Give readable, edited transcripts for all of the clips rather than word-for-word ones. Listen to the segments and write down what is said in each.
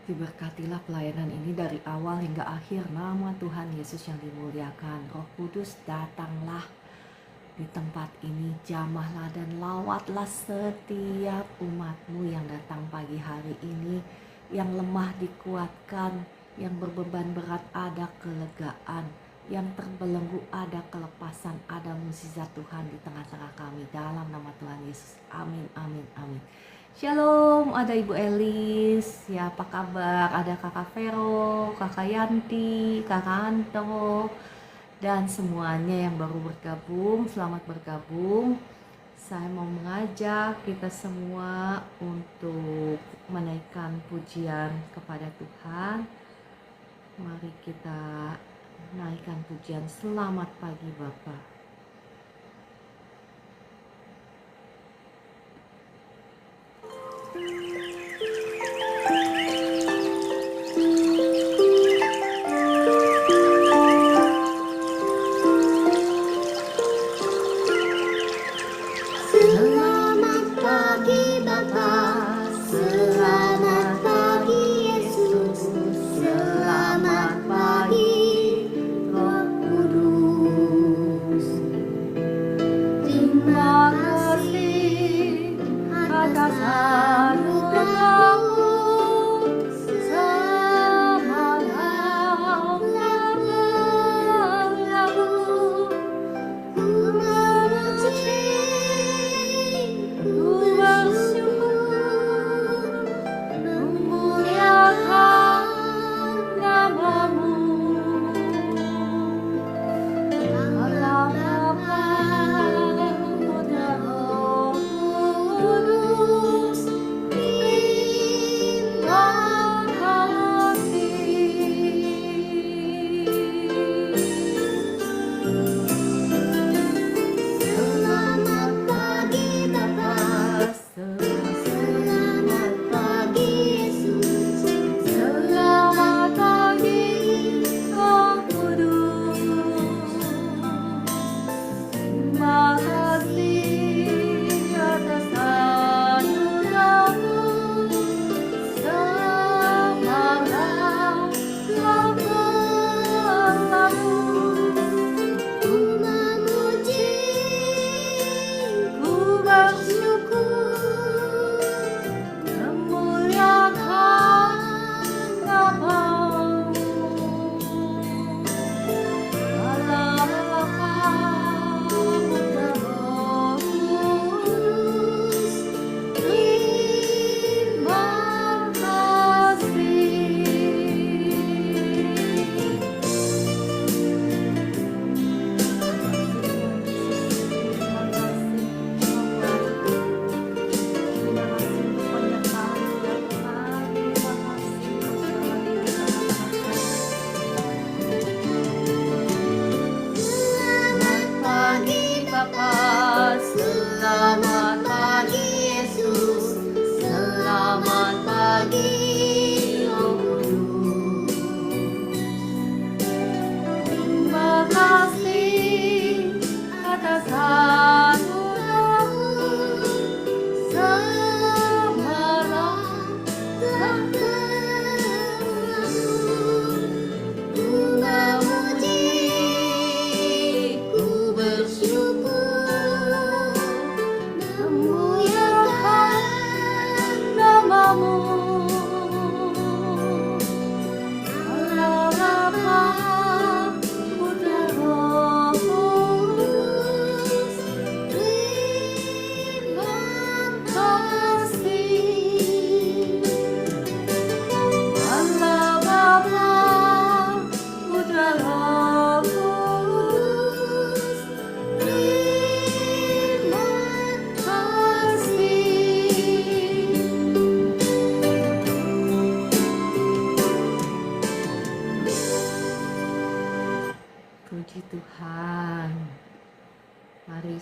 Diberkatilah pelayanan ini dari awal hingga akhir. Nama Tuhan Yesus yang dimuliakan. Roh Kudus, datanglah di tempat ini, jamahlah dan lawatlah setiap umat-Mu yang datang pagi hari ini. Yang lemah dikuatkan, yang berbeban berat ada kelegaan, yang terbelenggu ada kelepasan, ada mukjizat Tuhan di tengah-tengah kami. Dalam nama Tuhan Yesus, amin, amin, amin. Shalom, ada Ibu Elis, ya apa kabar? Ada Kakak Vero, Kakak Yanti, Kakak Anto, dan semuanya yang baru bergabung, selamat bergabung. Saya mau mengajak kita semua untuk menaikkan pujian kepada Tuhan. Mari kita naikkan pujian selamat pagi Bapa.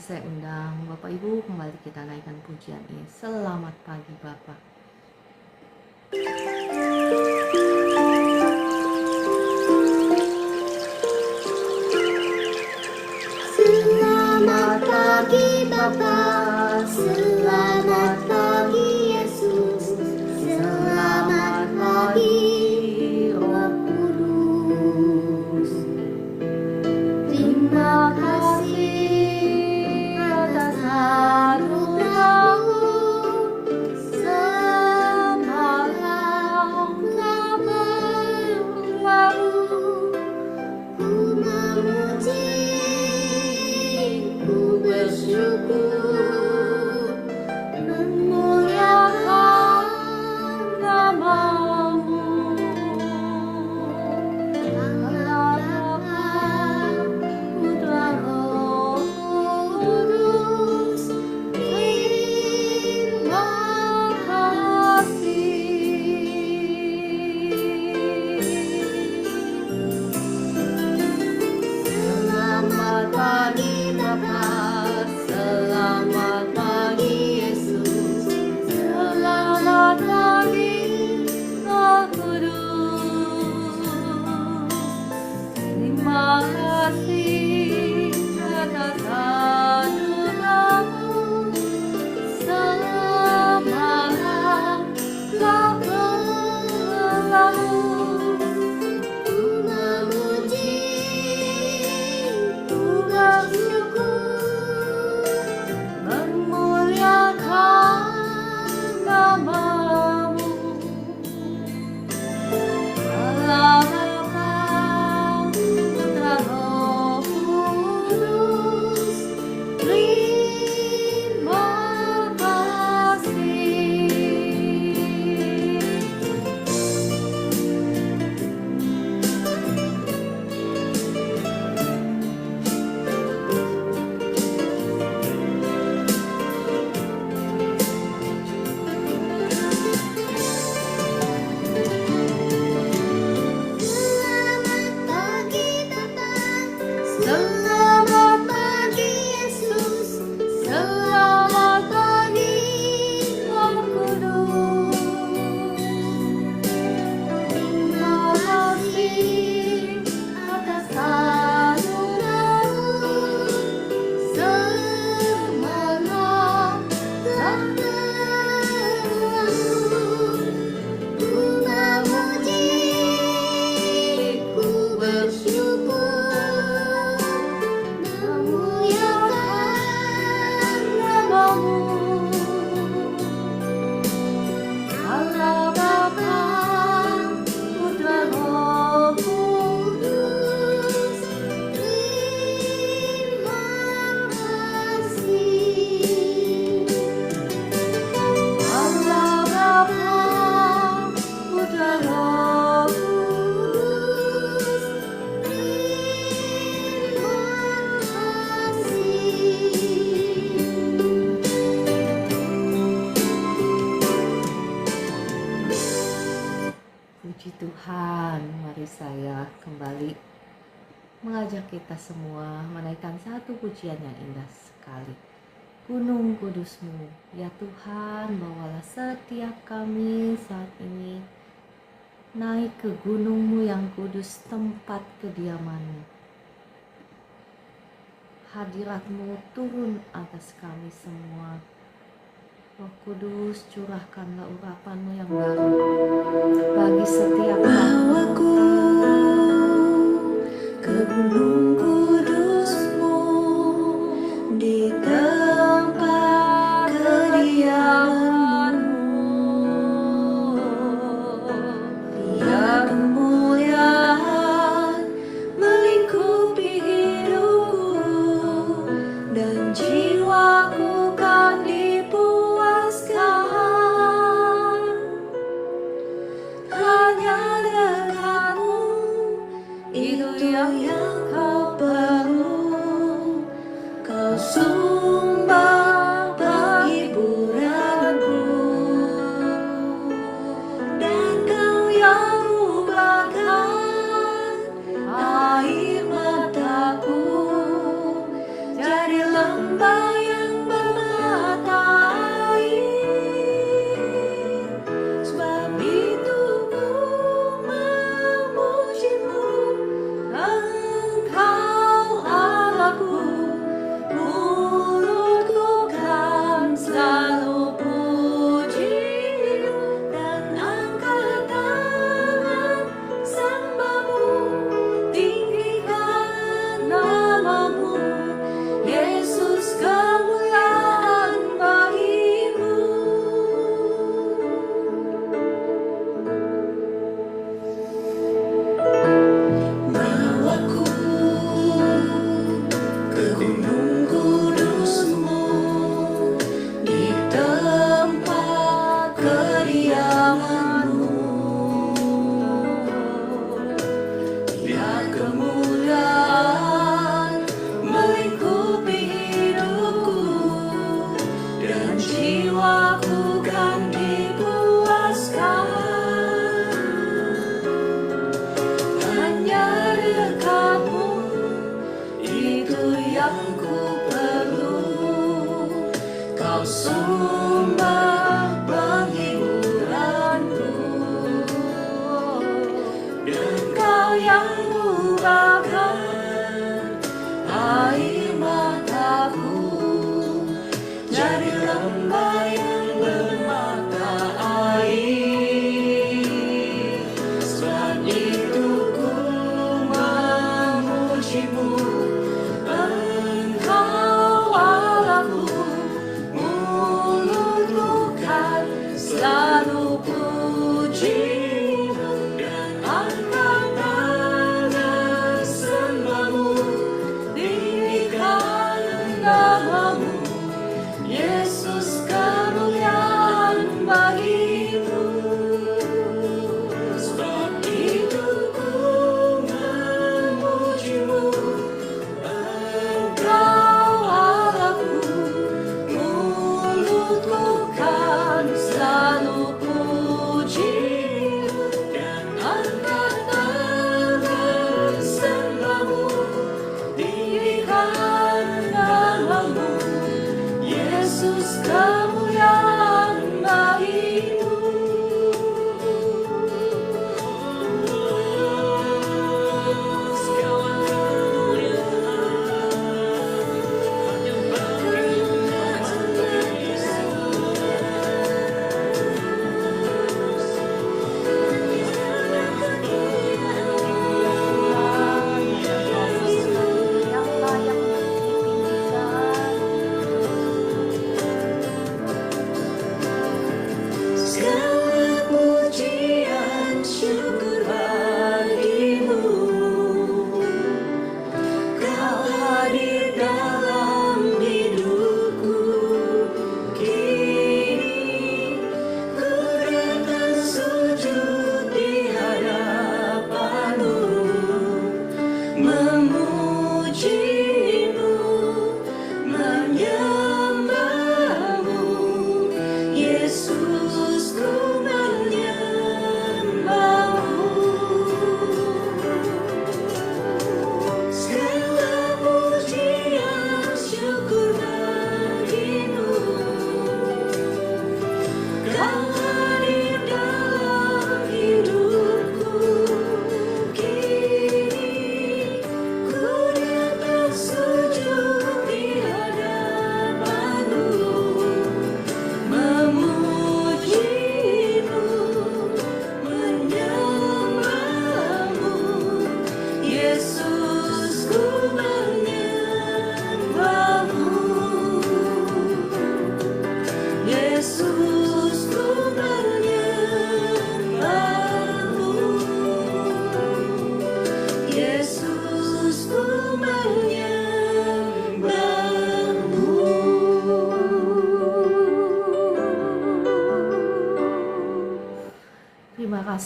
Saya undang Bapak Ibu kembali kita naikkan pujian ini. Selamat pagi Bapak. Selamat pagi Bapa, selamat pagi Yesus, selamat pagi Selamat pagi Yesus, selamat pagi Roh Kudus. Terima kasih atas anugerah-Mu, semangat dan terus. Ku memuji, ku bersyukur, memuliakan nama-Mu. Allah Bapa, Putra Roh Kudus, terima kasih. Allah Bapa, Putra Roh Kudus, terima kasih. Puji Tuhan, mari saya kembali mengajak kita semua menaikkan satu pujian yang indah sekali. Gunung Kudus-Mu, ya Tuhan, bawalah setiap kami saat ini naik ke gunung-Mu yang kudus, tempat kediaman-Mu. Hadirat-Mu turun atas kami semua. Roh Kudus, curahkanlah urapan-Mu yang baru bagi setiap Bawaku ke gunung kudus-Mu, di tempat kediaman-Mu. Biar kemuliaan melingkupi hidupku, dan jiwaku kan dipuaskan. Hanya dekat-Mu, itu yang kau perlu. Kau sumber penghiburanku, dan Kau yang ubahkan air mataku jadi lembah yang bermata air. Sebab itu ku memuji-Mu, Engkau Allahku. Mulutku kan selalu puji-Mu, dan angkat tangan sembah-Mu, tinggikan nama-Mu. Yesus, kemuliaan bagi-Mu. Bawaku ke gunung kudus-Mu, di tempat kediaman-Mu. Biar kemuliaan melingkupi hidupku, dan jiwaku kan dipuaskan. Hanya dekat-Mu, itu yang ku perlu. Kau sumber penghiburanku, dan Kau yang ubahkan air mataku jadi lembah yang bermata air. Sebab itu ku memuji-Mu, Engkau Allahku. Mulutku kan selalu puji-Mu, dan angkat tangan sembah-Mu, tinggikan nama-Mu. Yesus, kemuliaan bagi-Mu. Sebab itu ku memuji-Mu, Engkau Allahku. Mulutku kan selalu puji-Mu, dan angkat tangan sembah-Mu,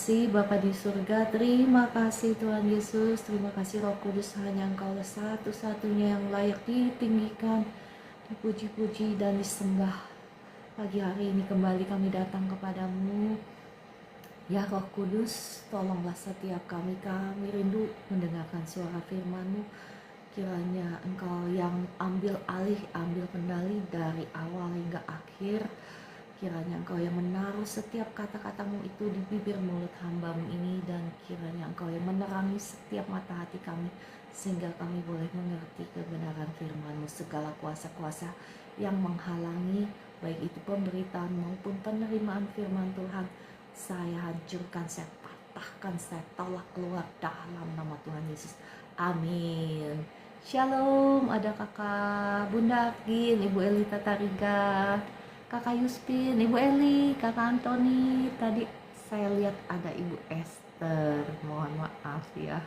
kasih Bapa di surga, terima kasih Tuhan Yesus, terima kasih Roh Kudus, hanya Engkau satu-satunya yang layak ditinggikan, dipuji-puji dan disembah. Pagi hari ini kembali kami datang kepadamu. Ya Roh Kudus, tolonglah setiap kami rindu mendengarkan suara firman-Mu. Kiranya Engkau yang ambil alih, ambil kendali dari awal hingga akhir. Kiranya Engkau yang menaruh setiap kata-katamu itu di bibir mulut hamba-Mu ini, dan kiranya Engkau yang menerangi setiap mata hati kami, sehingga kami boleh mengerti kebenaran firman-Mu. Segala kuasa-kuasa yang menghalangi, baik itu pemberitaan maupun penerimaan firman Tuhan, saya hancurkan, saya patahkan, saya tolak keluar dalam nama Tuhan Yesus. Amin. Shalom, ada kakak Bunda Agin, Ibu Eli Tatariga, kakak Yuspin, Ibu Eli, kakak Antoni. Tadi saya lihat ada Ibu Esther, mohon maaf ya,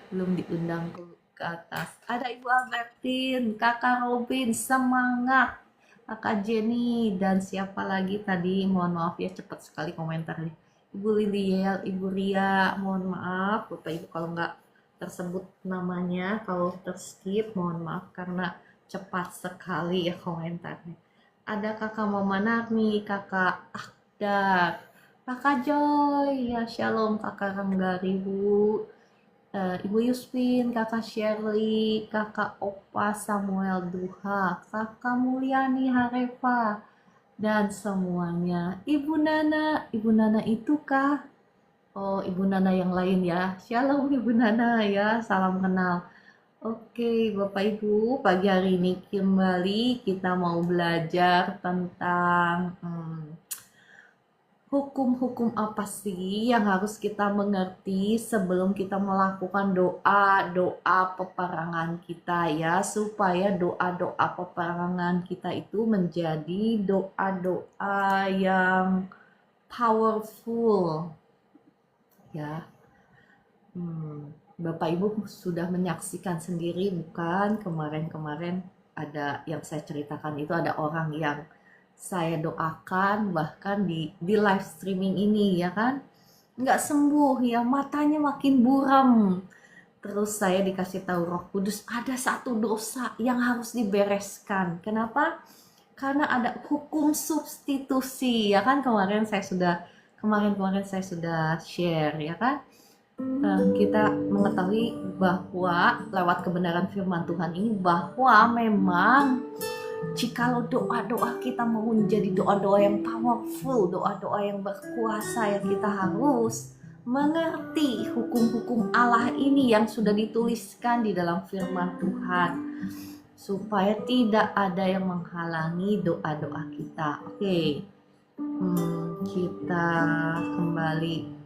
belum diundang ke atas. Ada Ibu Albertin, kakak Robin, semangat, kakak Jenny, dan siapa lagi tadi, mohon maaf ya, cepat sekali komentarnya. Ibu Liliel, Ibu Ria, mohon maaf Bapak Ibu kalau nggak tersebut namanya, kalau terskip mohon maaf karena cepat sekali ya komentarnya. Ada kakak Mama Narni, kakak Akdar, kakak Joy, ya shalom, kakak Ranggari, Ibu Yuspin, kakak Shirley, kakak Opa Samuel Duha, kakak Mulyani Harefa, dan semuanya. Ibu Nana itu kah? Oh, Ibu Nana yang lain ya. Shalom Ibu Nana ya, salam kenal. Oke, Bapak Ibu, pagi hari ini kembali kita mau belajar tentang hukum-hukum apa sih yang harus kita mengerti sebelum kita melakukan doa-doa peperangan kita ya, supaya doa-doa peperangan kita itu menjadi doa-doa yang powerful ya. Bapak Ibu sudah menyaksikan sendiri bukan, kemarin-kemarin ada yang saya ceritakan itu, ada orang yang saya doakan bahkan di live streaming ini ya kan, nggak sembuh ya, matanya makin buram. Terus saya dikasih tahu Roh Kudus ada satu dosa yang harus dibereskan. Kenapa? Karena ada hukum substitusi ya kan, kemarin saya sudah share ya kan. Kita mengetahui bahwa lewat kebenaran firman Tuhan ini, bahwa memang jikalau doa-doa kita mau menjadi doa-doa yang powerful, doa-doa yang berkuasa, yang kita harus mengerti hukum-hukum Allah ini yang sudah dituliskan di dalam firman Tuhan, supaya tidak ada yang menghalangi doa-doa kita. Oke, kita kembali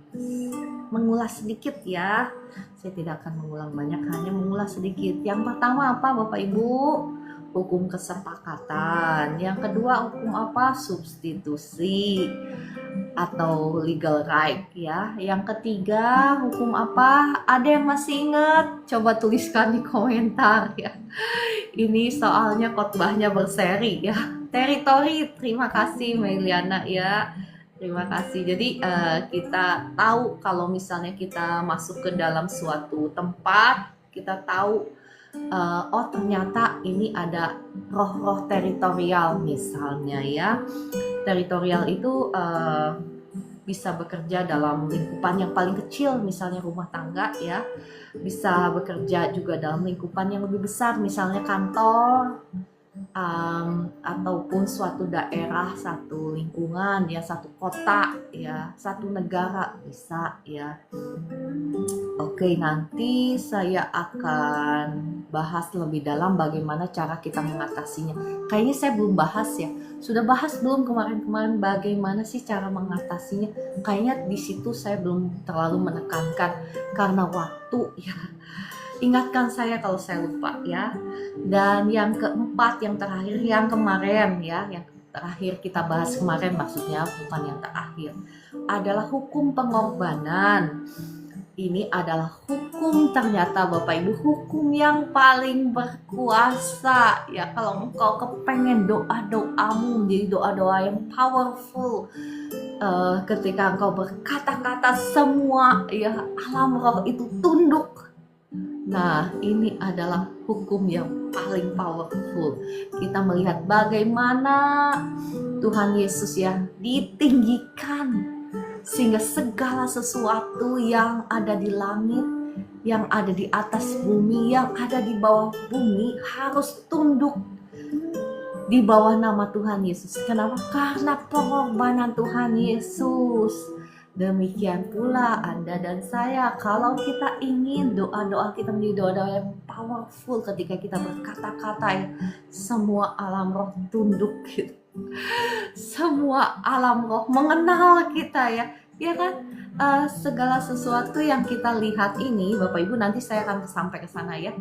mengulas sedikit ya. Saya tidak akan mengulang banyak, hanya mengulas sedikit. Yang pertama apa Bapak Ibu? Hukum kesepakatan. Yang kedua hukum apa? Substitusi atau legal right ya. Yang ketiga hukum apa? Ada yang masih ingat? Coba tuliskan di komentar ya. Ini soalnya khotbahnya berseri ya. Teritori, terima kasih Meliana ya. Terima kasih. Jadi kita tahu kalau misalnya kita masuk ke dalam suatu tempat, kita tahu oh ternyata ini ada roh-roh teritorial misalnya ya. Teritorial itu bisa bekerja dalam lingkupan yang paling kecil, misalnya rumah tangga ya. Bisa bekerja juga dalam lingkupan yang lebih besar, misalnya kantor, ataupun suatu daerah, satu lingkungan ya, satu kota ya, satu negara bisa ya. Oke, nanti saya akan bahas lebih dalam bagaimana cara kita mengatasinya. Kayaknya saya belum bahas ya. Sudah bahas belum kemarin-kemarin bagaimana sih cara mengatasinya? Kayaknya di situ saya belum terlalu menekankan karena waktu ya. Ingatkan saya kalau saya lupa ya. Dan yang keempat, yang terakhir, yang kemarin ya, yang terakhir kita bahas kemarin, maksudnya bukan yang terakhir, adalah hukum pengorbanan. Ini adalah hukum, ternyata Bapak Ibu, hukum yang paling berkuasa. Ya, kalau engkau kepengen doa-doamu menjadi doa-doa yang powerful, ketika engkau berkata-kata semua ya alam roh itu tunduk. Nah, ini adalah hukum yang paling powerful. Kita melihat bagaimana Tuhan Yesus ya ditinggikan, sehingga segala sesuatu yang ada di langit, yang ada di atas bumi, yang ada di bawah bumi harus tunduk di bawah nama Tuhan Yesus. Kenapa? Karena pengorbanan Tuhan Yesus. Demikian pula Anda dan saya, kalau kita ingin doa-doa kita menjadi doa-doa yang powerful, ketika kita berkata-kata ya, semua alam roh tunduk gitu. Semua alam roh mengenal kita ya kan. Segala sesuatu yang kita lihat ini, Bapak Ibu, nanti saya akan sampai ke sana ya.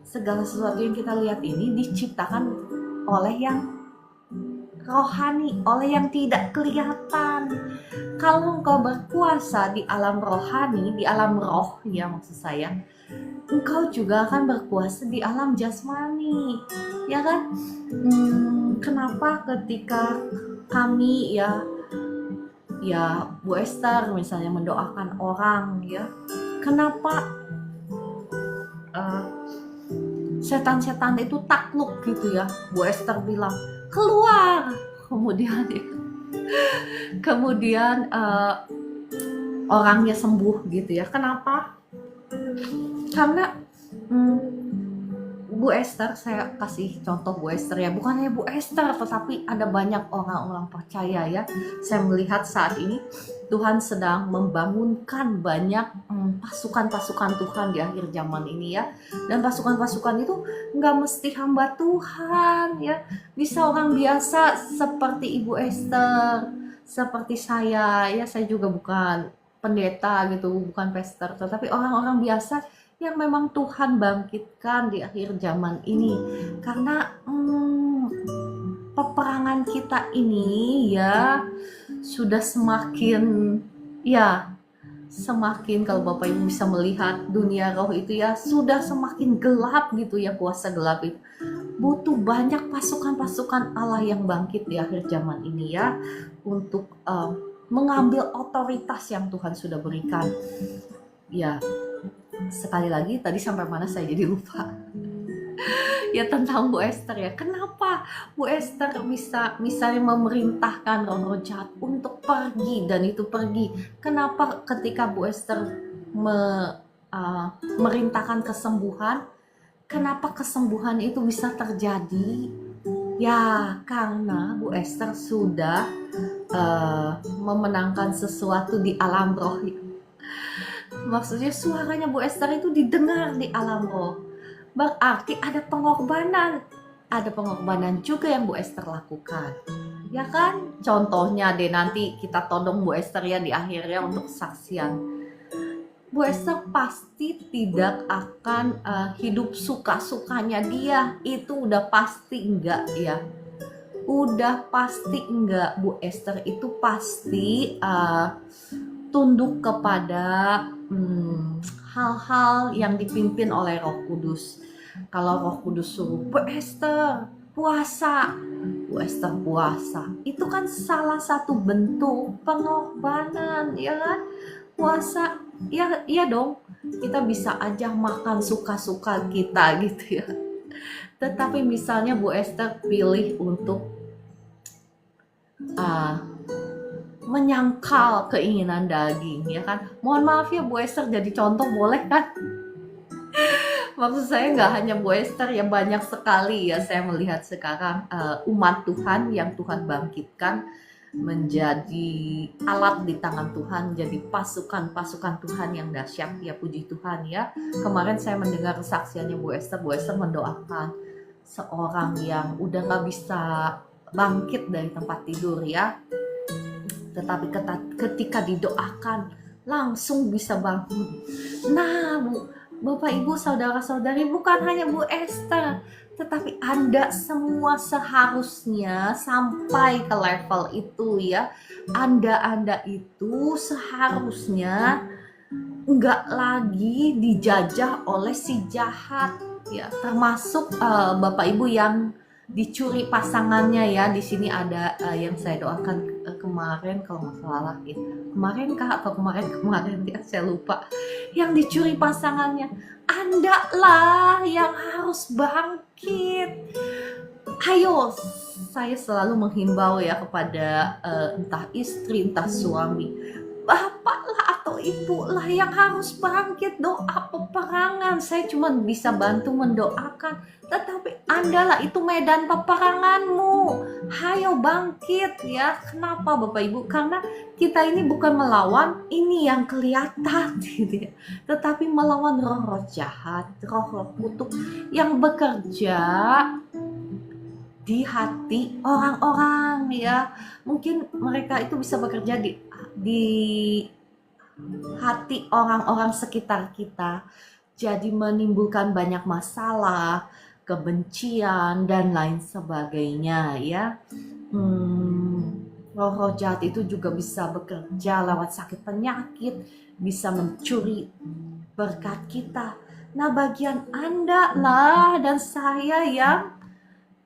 Segala sesuatu yang kita lihat ini diciptakan oleh yang rohani, oleh yang tidak kelihatan. Kalau engkau berkuasa di alam rohani, di alam roh ya maksud saya, engkau juga akan berkuasa di alam jasmani, ya kan? Kenapa ketika kami ya Bu Esther misalnya mendoakan orang ya, kenapa setan-setan itu takluk gitu ya? Bu Esther bilang keluar, kemudian orangnya sembuh gitu ya. Kenapa? Karena Bu Esther, saya kasih contoh Bu Esther ya, bukan hanya Bu Esther, tetapi ada banyak orang-orang percaya ya. Saya melihat saat ini Tuhan sedang membangunkan banyak pasukan-pasukan Tuhan di akhir zaman ini ya. Dan pasukan-pasukan itu nggak mesti hamba Tuhan ya, bisa orang biasa seperti Ibu Esther, seperti saya ya. Saya juga bukan pendeta gitu, bukan pastor, tetapi orang-orang biasa yang memang Tuhan bangkitkan di akhir zaman ini. Karena peperangan kita ini ya sudah semakin kalau Bapak Ibu bisa melihat dunia roh itu ya sudah semakin gelap gitu ya, kuasa gelap itu. Butuh banyak pasukan-pasukan Allah yang bangkit di akhir zaman ini ya, untuk mengambil otoritas yang Tuhan sudah berikan. Ya, sekali lagi tadi sampai mana saya jadi lupa. Ya, tentang Bu Esther ya. Kenapa Bu Esther bisa misalnya memerintahkan roh-roh jahat untuk pergi, dan itu pergi? Kenapa ketika Bu Esther merintahkan kesembuhan, kenapa kesembuhan itu bisa terjadi? Ya, karena Bu Esther sudah memenangkan sesuatu di alam roh. Maksudnya suaranya Bu Esther itu didengar di alam roh. Berarti ada pengorbanan juga yang Bu Esther lakukan, ya kan? Contohnya deh, nanti kita todong Bu Esther ya di akhirnya untuk kesaksian. Bu Esther pasti tidak akan hidup suka-sukanya dia, itu udah pasti enggak ya. Udah pasti enggak. Bu Esther itu pasti tunduk kepada hal-hal yang dipimpin oleh Roh Kudus. Kalau Roh Kudus suruh Bu Esther puasa, Bu Esther puasa. Itu kan salah satu bentuk pengorbanan, ya kan? Puasa, ya dong. Kita bisa aja makan suka-suka kita gitu ya. Tetapi misalnya Bu Esther pilih untuk menyangkal keinginan daging, ya kan? Mohon maaf ya Bu Esther, jadi contoh boleh kan? Maksud saya nggak hanya Bu Esther ya, banyak sekali ya saya melihat sekarang umat Tuhan yang Tuhan bangkitkan menjadi alat di tangan Tuhan, jadi pasukan Tuhan yang dahsyat ya, puji Tuhan ya. Kemarin saya mendengar kesaksiannya Bu Esther mendoakan seorang yang udah nggak bisa bangkit dari tempat tidur ya, tetapi ketika didoakan langsung bisa bangun. Nah Bapak Ibu saudara-saudari, bukan hanya Bu Esther, tetapi Anda semua seharusnya sampai ke level itu ya. Anda itu seharusnya nggak lagi dijajah oleh si jahat ya, termasuk Bapak Ibu yang dicuri pasangannya ya. Di sini ada yang saya doakan kemarin kalau nggak salah ya, kemarin kah atau kemarin ya, saya lupa, yang dicuri pasangannya. Anda lah yang harus bangkit. Ayo, saya selalu menghimbau ya kepada entah istri entah suami, bapak lah atau ibu lah yang harus bangkit, doa peperangan. Saya cuma bisa bantu mendoakan, tetapi Anda lah itu medan peperanganmu. Hayo bangkit ya. Kenapa Bapak Ibu? Karena kita ini bukan melawan ini yang kelihatan gitu ya, tetapi melawan roh-roh jahat, roh-roh kutuk yang bekerja di hati orang-orang ya. Mungkin mereka itu bisa bekerja di hati orang-orang sekitar kita, jadi menimbulkan banyak masalah, kebencian dan lain sebagainya ya. Roh-roh jahat itu juga bisa bekerja lewat sakit penyakit, bisa mencuri berkat kita. Nah, bagian Anda lah dan saya yang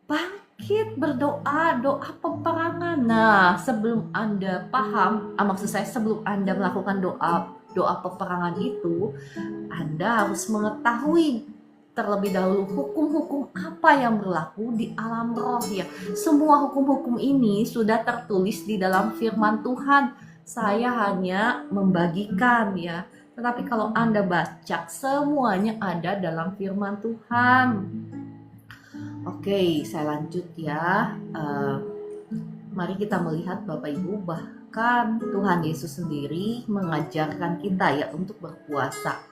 bangkit berdoa, doa peperangan. Nah, sebelum Anda paham, maksud saya sebelum Anda melakukan doa peperangan itu, Anda harus mengetahui terlebih dahulu hukum-hukum apa yang berlaku di alam roh ya. Semua hukum-hukum ini sudah tertulis di dalam firman Tuhan. Saya hanya membagikan ya. Tetapi kalau Anda baca, semuanya ada dalam firman Tuhan. Oke, saya lanjut ya. Mari kita melihat Bapak Ibu, bahkan Tuhan Yesus sendiri mengajarkan kita ya untuk berpuasa.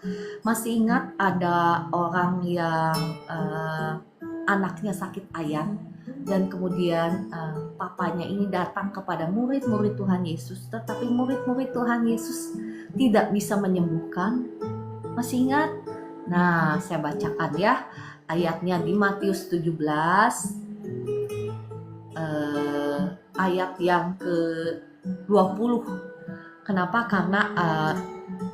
Masih ingat ada orang yang anaknya sakit ayan, dan kemudian papanya ini datang kepada murid-murid Tuhan Yesus, tetapi murid-murid Tuhan Yesus tidak bisa menyembuhkan. Masih ingat? Nah, saya bacakan ya ayatnya di Matius 17 ayat yang ke-20. Kenapa? Karena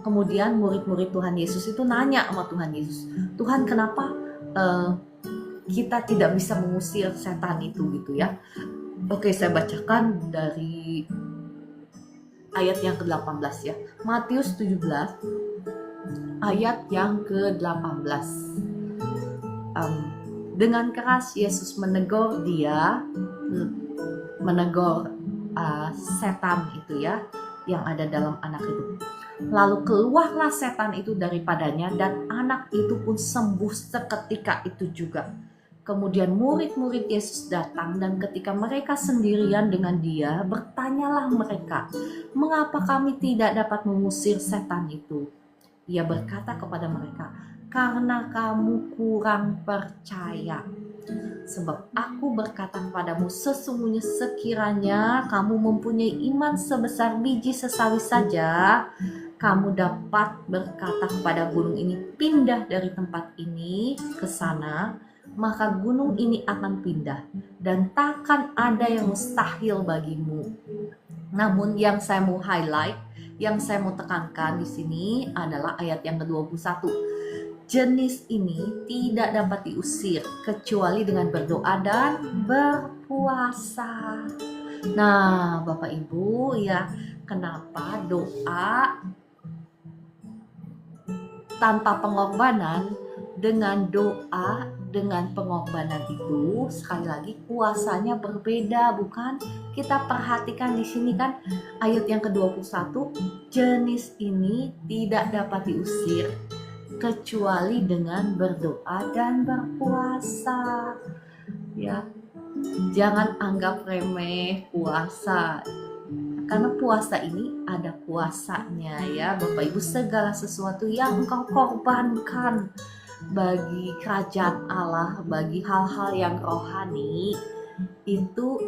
kemudian murid-murid Tuhan Yesus itu nanya sama Tuhan Yesus, Tuhan kenapa kita tidak bisa mengusir setan itu gitu ya. Oke, saya bacakan dari ayat yang ke-18 ya. Matius 17 ayat yang ke-18. Dengan keras Yesus menegur setan itu ya, yang ada dalam anak itu. Lalu keluarlah setan itu daripadanya, dan anak itu pun sembuh seketika itu juga. Kemudian murid-murid Yesus datang, dan ketika mereka sendirian dengan dia, bertanyalah mereka, mengapa kami tidak dapat mengusir setan itu? Ia berkata kepada mereka, karena kamu kurang percaya. Sebab aku berkata kepadamu, sesungguhnya sekiranya kamu mempunyai iman sebesar biji sesawi saja, kamu dapat berkata kepada gunung ini, pindah dari tempat ini ke sana, maka gunung ini akan pindah, dan takkan ada yang mustahil bagimu. Namun yang saya mau highlight, yang saya mau tekankan di sini adalah ayat yang ke-21. Jenis ini tidak dapat diusir kecuali dengan berdoa dan berpuasa. Nah, Bapak Ibu ya, kenapa doa tanpa pengorbanan dengan doa dengan pengorbanan itu, sekali lagi kuasanya berbeda, bukan? Kita perhatikan di sini kan ayat yang ke-21, jenis ini tidak dapat diusir kecuali dengan berdoa dan berpuasa. Ya, jangan anggap remeh puasa, karena puasa ini ada puasanya ya Bapak Ibu. Segala sesuatu yang engkau korbankan bagi kerajaan Allah, bagi hal-hal yang rohani, itu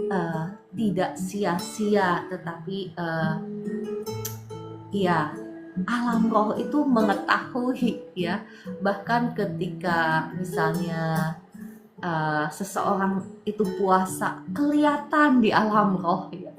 tidak sia-sia, tetapi ya alam roh itu mengetahui ya. Bahkan ketika misalnya seseorang itu puasa, kelihatan di alam roh ya.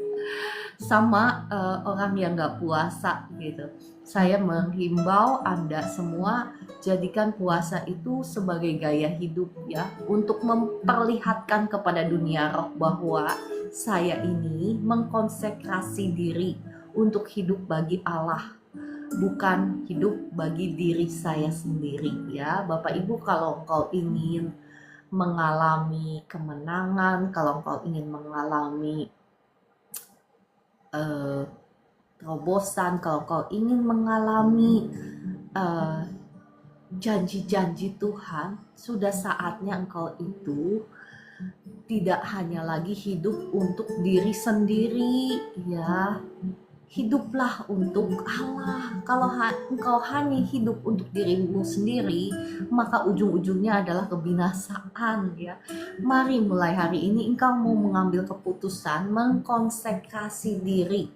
sama orang yang nggak puasa gitu. Saya menghimbau Anda semua jadikan puasa itu sebagai gaya hidup ya, untuk memperlihatkan kepada dunia roh bahwa saya ini mengkonsekrasi diri untuk hidup bagi Allah, bukan hidup bagi diri saya sendiri ya. Bapak Ibu, kalau engkau ingin mengalami kemenangan, kalau engkau ingin mengalami terobosan, kalau engkau ingin mengalami janji-janji Tuhan, sudah saatnya engkau itu tidak hanya lagi hidup untuk diri sendiri ya. Hiduplah untuk Allah. Kalau engkau hanya hidup untuk dirimu sendiri, maka ujung-ujungnya adalah kebinasaan ya. Mari mulai hari ini engkau mau mengambil keputusan mengkonsekrasi diri,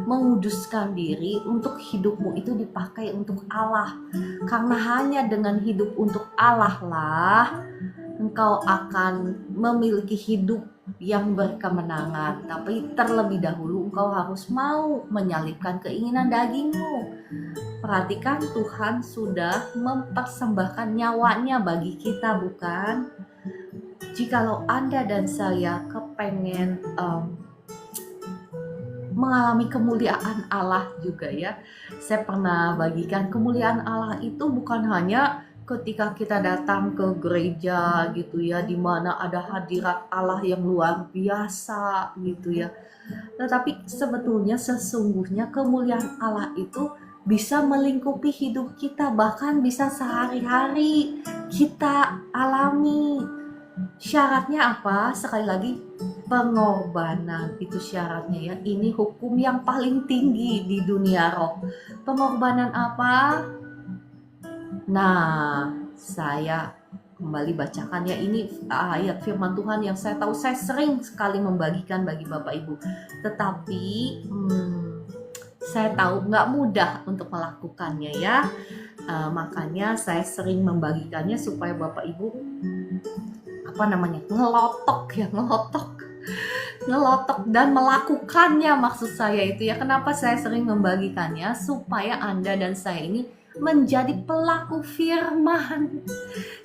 menguduskan diri untuk hidupmu itu dipakai untuk Allah. Karena hanya dengan hidup untuk Allah lah engkau akan memiliki hidup yang berkemenangan. Tapi terlebih dahulu engkau harus mau menyalibkan keinginan dagingmu. Perhatikan, Tuhan sudah mempersembahkan nyawanya bagi kita, bukan? Jikalau Anda dan saya kepengen mengalami kemuliaan Allah juga ya. Saya pernah bagikan kemuliaan Allah itu bukan hanya ketika kita datang ke gereja gitu ya, di mana ada hadirat Allah yang luar biasa gitu ya. Tetapi sebetulnya sesungguhnya kemuliaan Allah itu bisa melingkupi hidup kita, bahkan bisa sehari-hari kita alami. Syaratnya apa? Sekali lagi, pengorbanan itu syaratnya ya. Ini hukum yang paling tinggi di dunia roh. Pengorbanan apa? Nah, saya kembali bacakan ya, ini ayat firman Tuhan yang saya tahu saya sering sekali membagikan bagi Bapak Ibu. Tetapi saya tahu nggak mudah untuk melakukannya ya. Makanya saya sering membagikannya supaya Bapak Ibu ngelotok dan melakukannya, maksud saya itu ya. Kenapa saya sering membagikannya? Supaya Anda dan saya ini menjadi pelaku firman.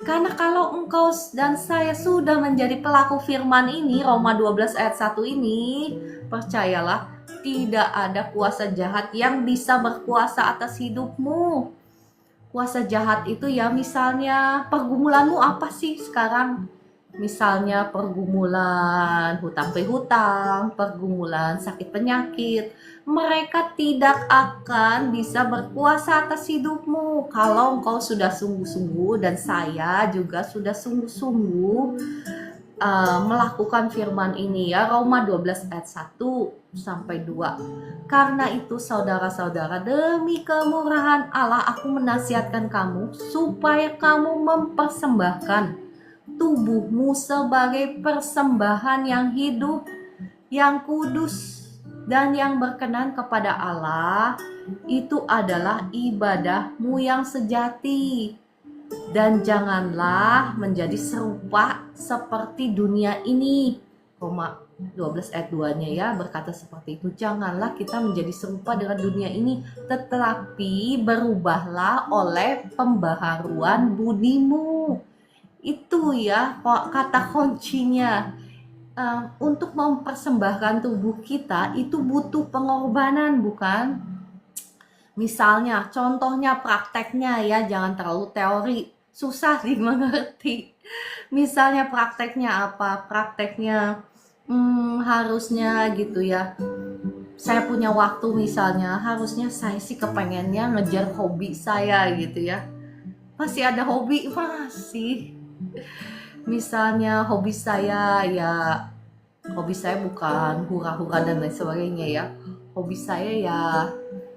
Karena kalau engkau dan saya sudah menjadi pelaku firman ini, Roma 12 ayat 1 ini, percayalah tidak ada kuasa jahat yang bisa berkuasa atas hidupmu. Kuasa jahat itu ya, misalnya pergumulanmu apa sih sekarang? Misalnya pergumulan hutang pihutang, pergumulan sakit penyakit, mereka tidak akan bisa berkuasa atas hidupmu kalau engkau sudah sungguh-sungguh, dan saya juga sudah sungguh-sungguh melakukan firman ini ya. Roma 12 ayat 1 sampai 2. Karena itu saudara-saudara, demi kemurahan Allah aku menasihatkan kamu supaya kamu mempersembahkan tubuhmu sebagai persembahan yang hidup, yang kudus, dan yang berkenan kepada Allah. Itu adalah ibadahmu yang sejati. Dan janganlah menjadi serupa seperti dunia ini. Roma 12 ayat 2-nya ya berkata seperti itu. Janganlah kita menjadi serupa dengan dunia ini, tetapi berubahlah oleh pembaharuan budimu. Itu ya kata kuncinya. Untuk mempersembahkan tubuh kita itu butuh pengorbanan, bukan? Misalnya, contohnya prakteknya ya, jangan terlalu teori, susah dimengerti. Misalnya prakteknya apa? Prakteknya harusnya gitu ya. Saya punya waktu misalnya, harusnya saya sih kepengennya ngejar hobi saya gitu ya. Masih ada hobi? Masih. Misalnya hobi saya bukan hura-hura dan lain sebagainya ya. Hobi saya ya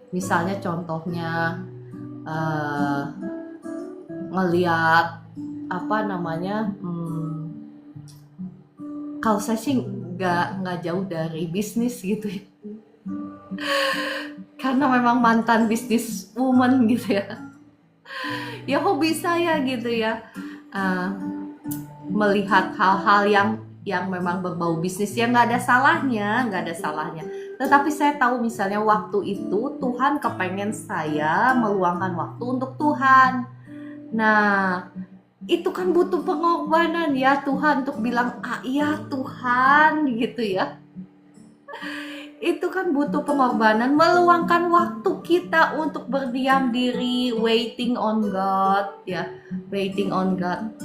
misalnya contohnya ngeliat kalau saya sih nggak jauh dari bisnis gitu ya. Karena memang mantan bisnis woman gitu ya. Ya hobi saya gitu ya. Melihat hal-hal yang memang berbau bisnis ya, nggak ada salahnya. Tetapi saya tahu misalnya waktu itu Tuhan kepengen saya meluangkan waktu untuk Tuhan. Nah, itu kan butuh pengorbanan ya Tuhan untuk bilang, iya Tuhan gitu ya. Itu kan butuh pengorbanan, meluangkan waktu kita untuk berdiam diri, waiting on God ya, waiting on God.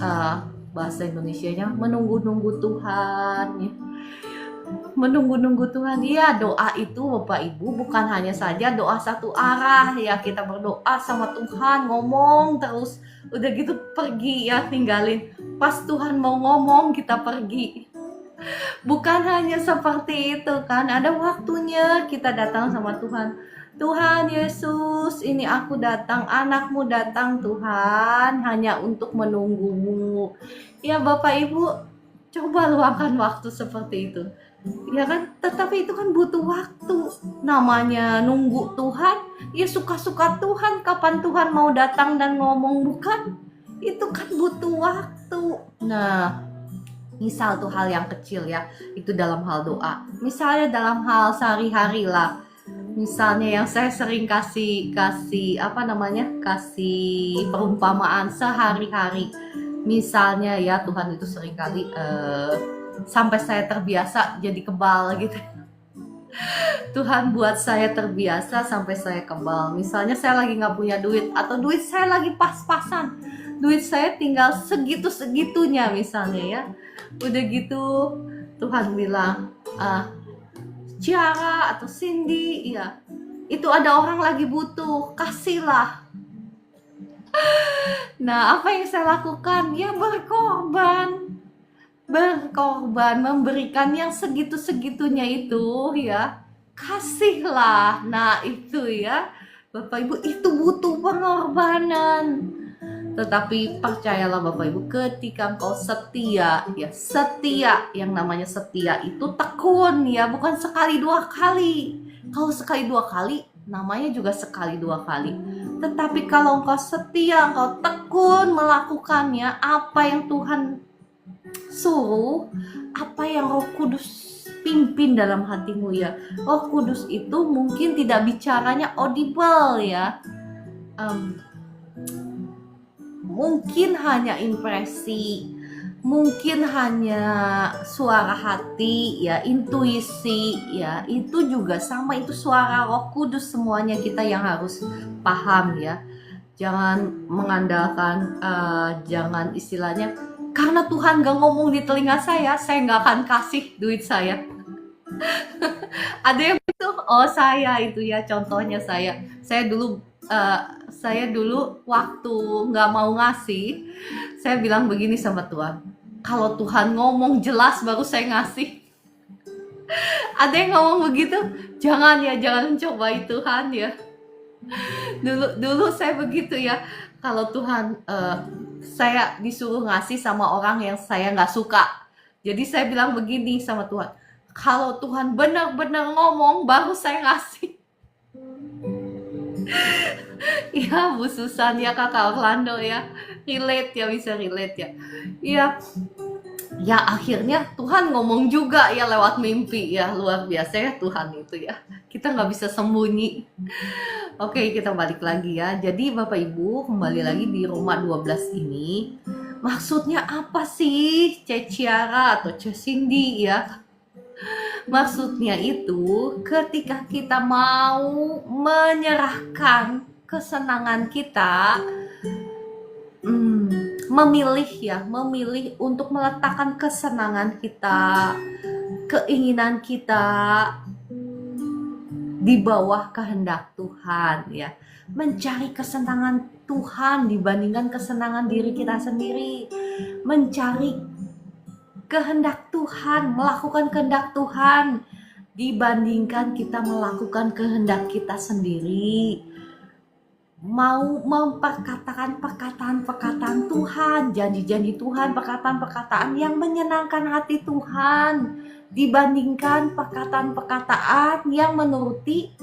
Bahasa Indonesianya menunggu-nunggu Tuhan ya. Menunggu-nunggu Tuhan. Ya, doa itu Bapak Ibu bukan hanya saja doa satu arah ya, kita berdoa sama Tuhan, ngomong terus, udah gitu pergi ya, tinggalin. Pas Tuhan mau ngomong kita pergi. Bukan hanya seperti itu kan, ada waktunya kita datang sama Tuhan. Tuhan Yesus, ini aku datang, anakmu datang Tuhan, hanya untuk menunggumu. Ya Bapak Ibu, coba luangkan waktu seperti itu. Ya kan, tetapi itu kan butuh waktu. Namanya nunggu Tuhan, ya suka-suka Tuhan, kapan Tuhan mau datang dan ngomong, bukan? Itu kan butuh waktu. Nah, misal tuh hal yang kecil ya, itu dalam hal doa. Misalnya dalam hal sehari-hari lah. Misalnya yang saya sering kasih perumpamaan sehari-hari. Misalnya ya, Tuhan itu seringkali sampai saya terbiasa jadi kebal gitu. Tuhan buat saya terbiasa sampai saya kebal. Misalnya saya lagi nggak punya duit, atau duit saya lagi pas-pasan, duit saya tinggal segitu-segitunya misalnya ya. Udah gitu Tuhan bilang, Ciara atau Cindy ya, itu ada orang lagi butuh, kasihlah. Nah, apa yang saya lakukan? Ya berkorban, memberikan yang segitu-segitunya itu ya, kasihlah. Nah itu ya Bapak Ibu, itu butuh pengorbanan. Tetapi percayalah Bapak Ibu, ketika engkau setia ya, setia, yang namanya setia itu tekun ya, bukan sekali dua kali. Kalau sekali dua kali namanya juga sekali dua kali. Tetapi kalau engkau setia, engkau tekun melakukannya, apa yang Tuhan suruh, apa yang Roh Kudus pimpin dalam hatimu ya. Roh Kudus itu mungkin tidak bicaranya audible ya, mungkin hanya impresi, mungkin hanya suara hati ya, intuisi ya, itu juga sama, itu suara Roh Kudus. Semuanya kita yang harus paham ya. Jangan mengandalkan, jangan istilahnya, karena Tuhan gak ngomong di telinga saya gak akan kasih duit saya. Ada yang itu, saya itu ya, contohnya saya dulu waktu gak mau ngasih, saya bilang begini sama Tuhan, kalau Tuhan ngomong jelas baru saya ngasih. Ada yang ngomong begitu, jangan cobai Tuhan ya. Dulu saya begitu ya, kalau Tuhan saya disuruh ngasih sama orang yang saya nggak suka, jadi saya bilang begini sama Tuhan, kalau Tuhan benar-benar ngomong baru saya ngasih. Ya Bu Susan ya, Kakak Orlando ya, relate ya, bisa relate ya. Ya akhirnya Tuhan ngomong juga ya lewat mimpi ya, luar biasa ya Tuhan itu ya, kita nggak bisa sembunyi. Oke, kita balik lagi ya. Jadi Bapak Ibu, kembali lagi di Roma 12 ini, maksudnya apa sih Ciara atau Cindy ya? Maksudnya itu ketika kita mau menyerahkan kesenangan kita, memilih untuk meletakkan kesenangan kita, keinginan kita di bawah kehendak Tuhan ya, mencari kesenangan Tuhan dibandingkan kesenangan diri kita sendiri, mencari kehendak Tuhan, melakukan kehendak Tuhan dibandingkan kita melakukan kehendak kita sendiri. Mau memperkatakan perkataan Tuhan, janji-janji Tuhan, perkataan-perkataan yang menyenangkan hati Tuhan dibandingkan perkataan-perkataan yang menuruti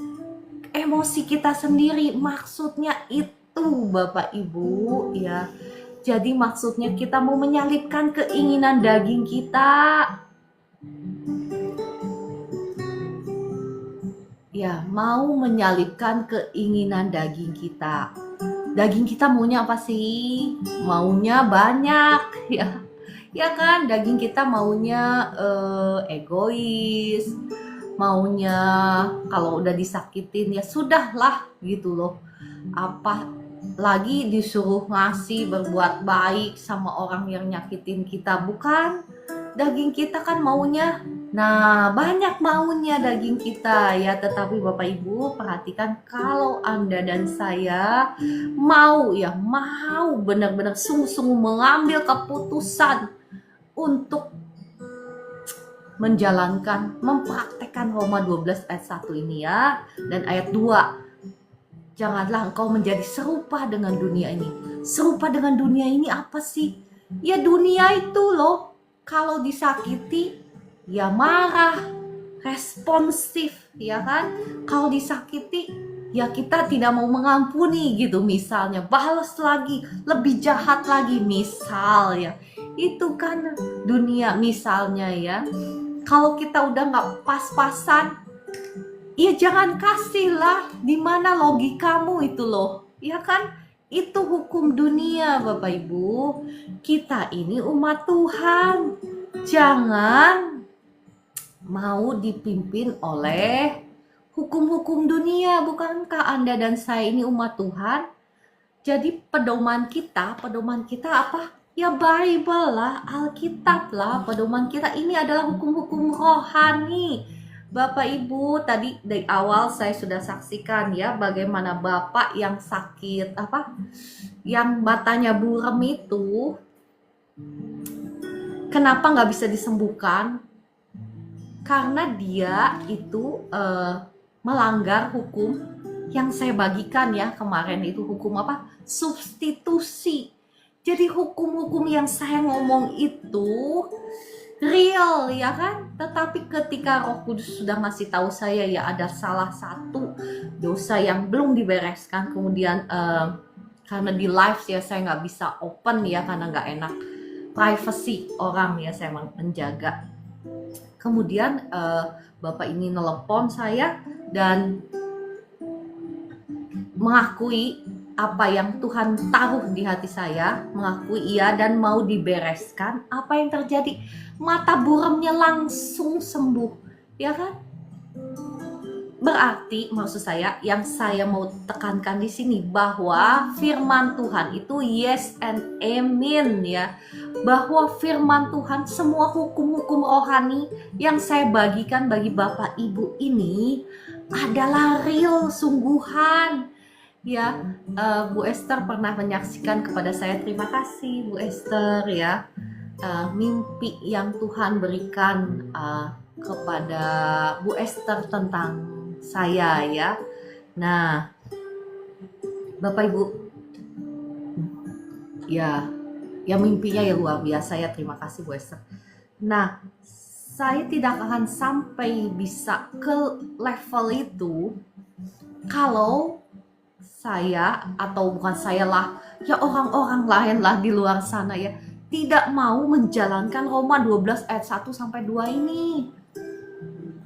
emosi kita sendiri. Maksudnya itu Bapak Ibu ya. Jadi maksudnya kita mau menyalipkan keinginan daging kita. ya mau menyalibkan keinginan daging kita. Daging kita maunya apa sih? Maunya banyak, ya. Ya kan, daging kita maunya egois, maunya kalau udah disakitin ya sudahlah gitu loh. Apa lagi disuruh ngasih berbuat baik sama orang yang nyakitin kita, bukan? Daging kita kan maunya, nah banyak maunya daging kita ya. Tetapi Bapak Ibu perhatikan, kalau Anda dan saya mau benar-benar sungguh-sungguh mengambil keputusan untuk menjalankan, mempraktekkan Roma 12 ayat 1 ini ya, dan ayat 2. Janganlah engkau menjadi serupa dengan dunia ini. Serupa dengan dunia ini apa sih? Ya dunia itu loh, kalau disakiti ya marah, responsif ya kan. Kalau disakiti ya kita tidak mau mengampuni gitu, misalnya balas lagi, lebih jahat lagi misal ya. Itu kan dunia misalnya ya. Kalau kita udah gak pas-pasan, ya jangan kasih lah. Dimana logikamu itu loh, ya kan? Itu hukum dunia Bapak Ibu. Kita ini umat Tuhan, jangan mau dipimpin oleh hukum-hukum dunia. Bukankah Anda dan saya ini umat Tuhan? Jadi pedoman kita apa? Ya Bible lah, Alkitab lah. Pedoman kita ini adalah hukum-hukum rohani. Bapak Ibu, tadi dari awal saya sudah saksikan ya bagaimana bapak yang sakit yang matanya buram itu, kenapa nggak bisa disembuhkan? Karena dia itu melanggar hukum yang saya bagikan ya kemarin itu, hukum apa? Substitusi. Jadi hukum-hukum yang saya ngomong itu real ya kan, tetapi ketika Roh Kudus sudah ngasih tahu saya ya ada salah satu dosa yang belum dibereskan, kemudian karena di live ya saya nggak bisa open ya karena nggak enak privacy orang ya, saya menjaga. Kemudian bapak ini nelpon saya dan mengakui apa yang Tuhan taruh di hati saya, mengakui iya dan mau dibereskan. Apa yang terjadi? Mata buramnya langsung sembuh, ya kan? Berarti maksud saya yang saya mau tekankan di sini bahwa firman Tuhan itu yes and amen ya. Bahwa firman Tuhan, semua hukum-hukum rohani yang saya bagikan bagi Bapak Ibu ini adalah real, sungguhan. Ya, Bu Esther pernah menyaksikan kepada saya. Terima kasih Bu Esther ya, mimpi yang Tuhan berikan kepada Bu Esther tentang saya ya. Nah, Bapak Ibu, ya mimpinya ya luar biasa ya. Terima kasih Bu Esther. Nah, saya tidak akan sampai bisa ke level itu kalau saya, atau bukan saya lah, ya orang-orang lain lah di luar sana ya, tidak mau menjalankan Roma 12 ayat 1 sampai 2 ini.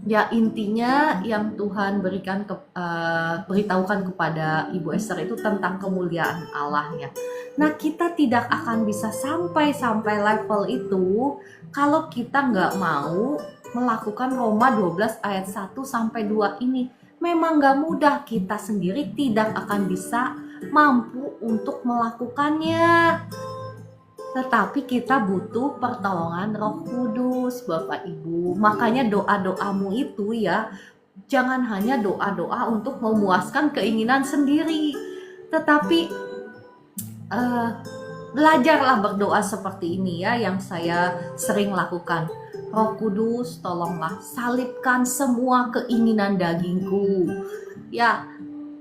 Ya intinya yang Tuhan beritahukan kepada Ibu Esther itu tentang kemuliaan Allahnya. Nah kita tidak akan bisa sampai level itu kalau kita nggak mau melakukan Roma 12 ayat 1 sampai 2 ini. Memang gak mudah, kita sendiri tidak akan bisa mampu untuk melakukannya. Tetapi kita butuh pertolongan Roh Kudus Bapak Ibu. Makanya doa-doamu itu ya, jangan hanya doa-doa untuk memuaskan keinginan sendiri. Tetapi belajarlah berdoa seperti ini ya, yang saya sering lakukan. Roh Kudus, tolonglah salibkan semua keinginan dagingku. Ya,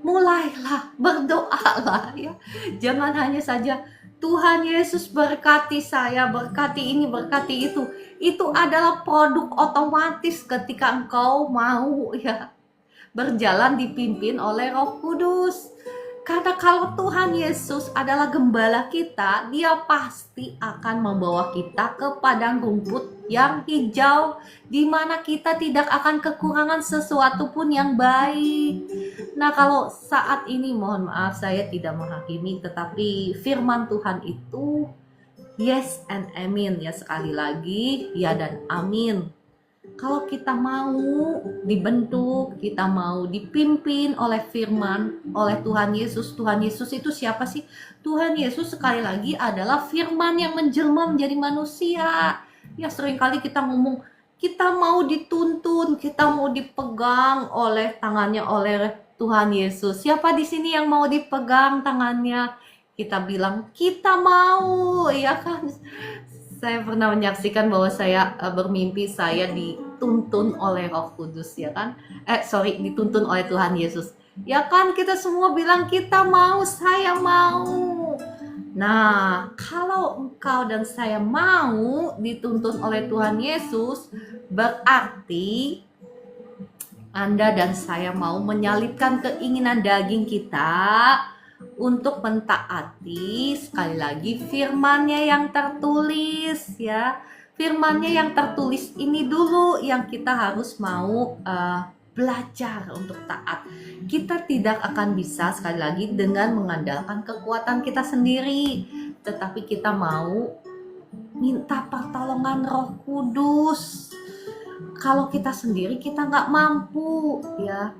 mulailah berdoalah ya. Jangan hanya saja Tuhan Yesus berkati saya, berkati ini, berkati itu. Itu adalah produk otomatis ketika engkau mau ya berjalan dipimpin oleh Roh Kudus. Karena kalau Tuhan Yesus adalah gembala kita, Dia pasti akan membawa kita ke padang rumput yang hijau, di mana kita tidak akan kekurangan sesuatu pun yang baik. Nah, kalau saat ini mohon maaf saya tidak menghakimi, tetapi firman Tuhan itu yes and amin ya, sekali lagi ya dan amin. Kalau kita mau dibentuk, kita mau dipimpin oleh firman, oleh Tuhan Yesus. Tuhan Yesus itu siapa sih? Tuhan Yesus sekali lagi adalah firman yang menjelma menjadi manusia. Ya seringkali kita ngomong, kita mau dituntun, kita mau dipegang oleh tangannya oleh Tuhan Yesus. Siapa di sini yang mau dipegang tangannya? Kita bilang, kita mau, ya kan? Saya pernah menyaksikan bahwa saya bermimpi saya dituntun oleh Roh Kudus, ya kan? Dituntun oleh Tuhan Yesus. Ya kan, kita semua bilang kita mau, saya mau. Nah, kalau engkau dan saya mau dituntun oleh Tuhan Yesus, berarti Anda dan saya mau menyalipkan keinginan daging kita untuk mentaati sekali lagi firman-Nya yang tertulis, ya. Firman-Nya yang tertulis ini dulu yang kita harus mau belajar untuk taat. Kita tidak akan bisa sekali lagi dengan mengandalkan kekuatan kita sendiri, tetapi kita mau minta pertolongan Roh Kudus. Kalau kita sendiri kita nggak mampu, ya.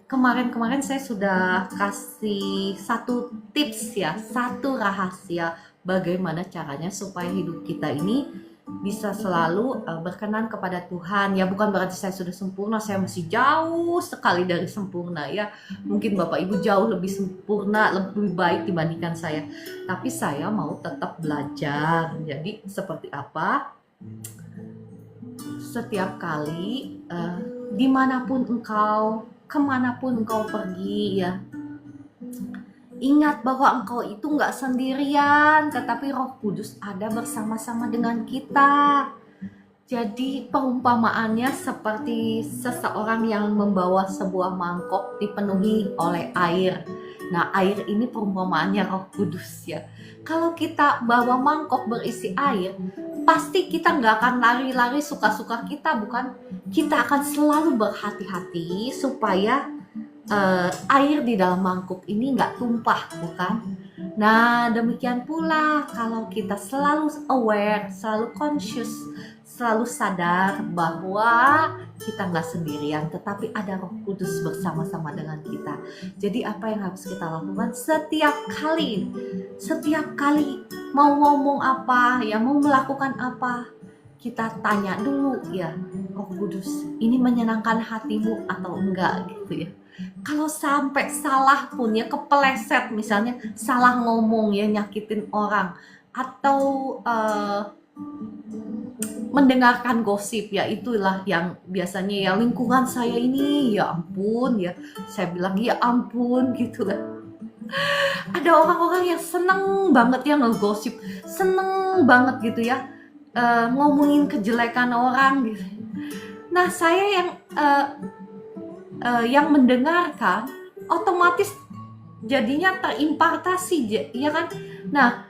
Kemarin saya sudah kasih satu tips ya, satu rahasia bagaimana caranya supaya hidup kita ini bisa selalu berkenan kepada Tuhan. Ya bukan berarti saya sudah sempurna, saya masih jauh sekali dari sempurna ya. Mungkin Bapak Ibu jauh lebih sempurna, lebih baik dibandingkan saya. Tapi saya mau tetap belajar. Jadi seperti apa? Setiap kali dimanapun engkau, kemanapun engkau pergi ya, ingat bahwa engkau itu gak sendirian, tetapi Roh Kudus ada bersama-sama dengan kita. Jadi perumpamaannya seperti seseorang yang membawa sebuah mangkok dipenuhi oleh air. Nah, air ini perumpamaannya Roh Kudus ya. Kalau kita bawa mangkok berisi air, pasti kita gak akan lari-lari suka-suka kita, bukan? Kita akan selalu berhati-hati supaya air di dalam mangkuk ini nggak tumpah, bukan? Nah, demikian pula kalau kita selalu aware, selalu conscious, selalu sadar bahwa kita nggak sendirian, tetapi ada Roh Kudus bersama-sama dengan kita. Jadi apa yang harus kita lakukan setiap kali mau ngomong apa, ya mau melakukan apa, kita tanya dulu ya, Roh Kudus, ini menyenangkan hatimu atau enggak gitu ya. Kalau sampai salah pun ya, kepeleset misalnya salah ngomong ya, nyakitin orang, atau mendengarkan gosip ya, itulah yang biasanya ya lingkungan saya ini, ya ampun ya, saya bilang ya ampun gitu lah. Ada orang-orang yang seneng banget ya ngegosip, seneng banget gitu ya, ngomongin kejelekan orang gitu. Nah, saya yang mendengarkan otomatis jadinya terimpartasi, ya kan? Nah,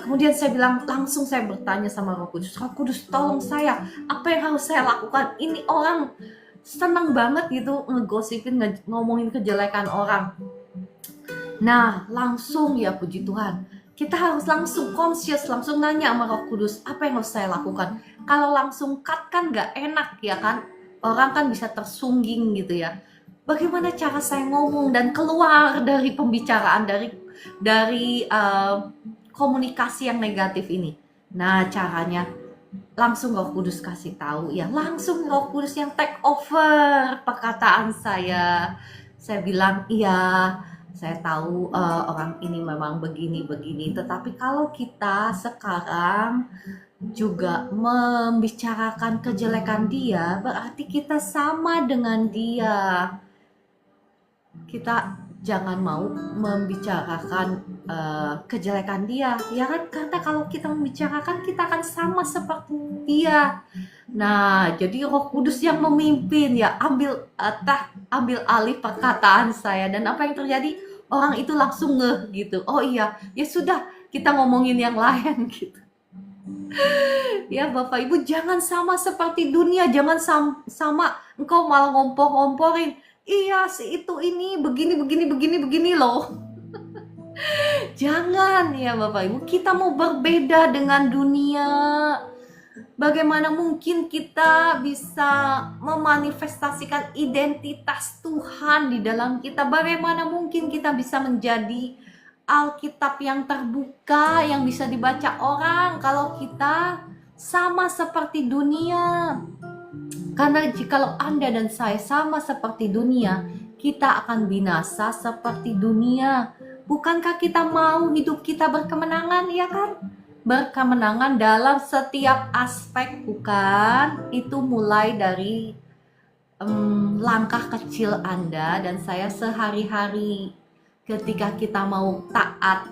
kemudian saya langsung saya bertanya sama Roh Kudus, Roh Kudus tolong saya, apa yang harus saya lakukan? Ini orang senang banget gitu ngegosipin, ngomongin kejelekan orang. Nah, langsung ya puji Tuhan, kita harus langsung conscious, langsung nanya sama Roh Kudus, apa yang harus saya lakukan? Kalau langsung cut kan gak enak ya kan? Orang kan bisa tersungging gitu ya. Bagaimana cara saya ngomong dan keluar dari pembicaraan, dari komunikasi yang negatif ini? Nah, caranya langsung Roh Kudus kasih tahu ya, langsung Roh Kudus yang take over perkataan saya. Saya bilang, iya, saya tahu orang ini memang begini, tetapi kalau kita sekarang juga membicarakan kejelekan dia, berarti kita sama dengan dia. Kita jangan mau membicarakan kejelekan dia, ya kan? Karena kalau kita membicarakan, kita akan sama seperti dia. Nah, jadi Roh Kudus yang memimpin ya, ambil alih perkataan saya, dan apa yang terjadi? orang itu langsung ngeh gitu. Oh iya, ya sudah, kita ngomongin yang lain gitu. Ya Bapak Ibu, jangan sama seperti dunia, jangan sama engkau malah ngompor-ngomporin. Iya, si itu ini begini loh. Jangan ya Bapak Ibu, kita mau berbeda dengan dunia. Bagaimana mungkin kita bisa memanifestasikan identitas Tuhan di dalam kita? Bagaimana mungkin kita bisa menjadi Alkitab yang terbuka, yang bisa dibaca orang kalau kita sama seperti dunia? Karena jikalau Anda dan saya sama seperti dunia, kita akan binasa seperti dunia. Bukankah kita mau hidup kita berkemenangan, ya kan? Berkemenangan dalam setiap aspek, bukan? Itu mulai dari langkah kecil Anda dan saya sehari-hari. Ketika kita mau taat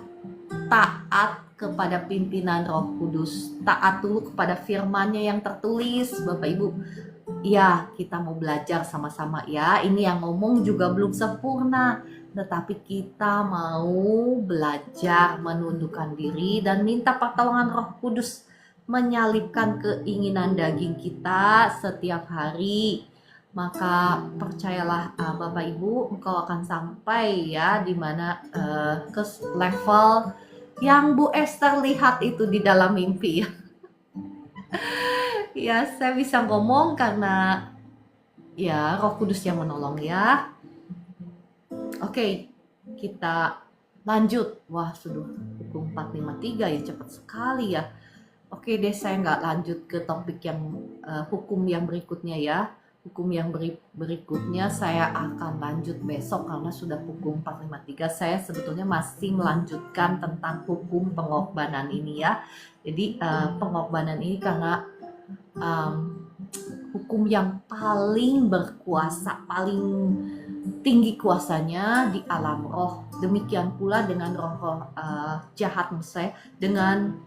kepada pimpinan Roh Kudus, taat dulu kepada firman-Nya yang tertulis, Bapak Ibu. Ya, kita mau belajar sama-sama ya. Ini yang ngomong juga belum sempurna, tetapi kita mau belajar menundukkan diri dan minta pertolongan Roh Kudus menyalibkan keinginan daging kita setiap hari. Maka percayalah Bapak Ibu, engkau akan sampai ya di mana ke level yang Bu Esther lihat itu di dalam mimpi ya. Ya, saya bisa ngomong karena ya Roh Kudus yang menolong ya. Oke, kita lanjut. Wah, sudah pukul 4.53 ya, cepat sekali ya. Oke deh, saya nggak lanjut ke topik yang hukum yang berikutnya ya. Hukum yang berikutnya saya akan lanjut besok karena sudah pukul 4.53. Saya sebetulnya masih melanjutkan tentang hukum pengorbanan ini ya. Jadi pengorbanan ini karena hukum yang paling berkuasa, paling tinggi kuasanya di alam roh. Demikian pula dengan roh-roh jahat, misalnya dengan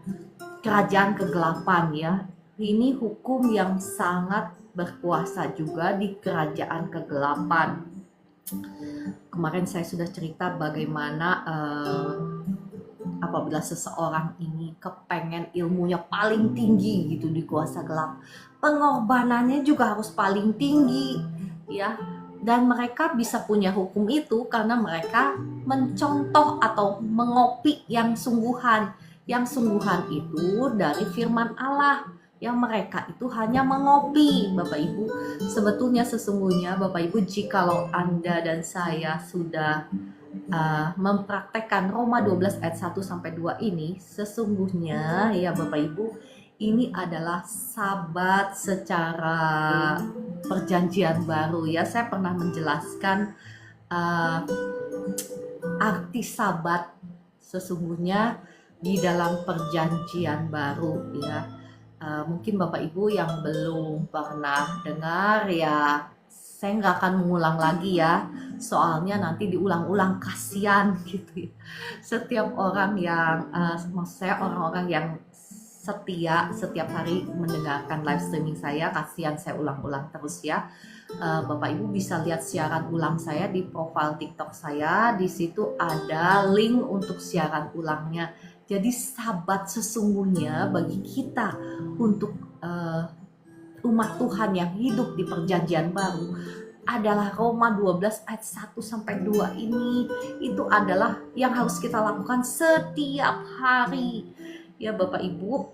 kerajaan kegelapan ya. Ini hukum yang sangat berkuasa juga di kerajaan kegelapan. Kemarin saya sudah cerita bagaimana apabila seseorang ini kepengen ilmunya paling tinggi gitu di kuasa gelap, pengorbanannya juga harus paling tinggi ya. Dan mereka bisa punya hukum itu karena mereka mencontoh atau mengopi yang sungguhan. Yang sungguhan itu dari firman Allah. Yang mereka itu hanya mengopi, Bapak Ibu. Sebetulnya sesungguhnya Bapak Ibu, jikalau Anda dan saya sudah mempraktekkan Roma 12 ayat 1 sampai 2 ini, sesungguhnya ya Bapak Ibu, ini adalah sabat secara perjanjian baru ya. Saya pernah menjelaskan arti sabat sesungguhnya di dalam perjanjian baru ya. Mungkin Bapak Ibu yang belum pernah dengar ya, saya nggak akan mengulang lagi ya, soalnya nanti diulang-ulang kasihan gitu ya. Setiap orang yang, maksud saya orang-orang yang setia setiap hari mendengarkan live streaming saya, kasihan saya ulang-ulang terus ya. Bapak Ibu bisa lihat siaran ulang saya di profil TikTok saya, di situ ada link untuk siaran ulangnya. Jadi sabat sesungguhnya bagi kita untuk umat Tuhan yang hidup di perjanjian baru adalah Roma 12 ayat 1 sampai 2 ini. Itu adalah yang harus kita lakukan setiap hari. Ya Bapak Ibu,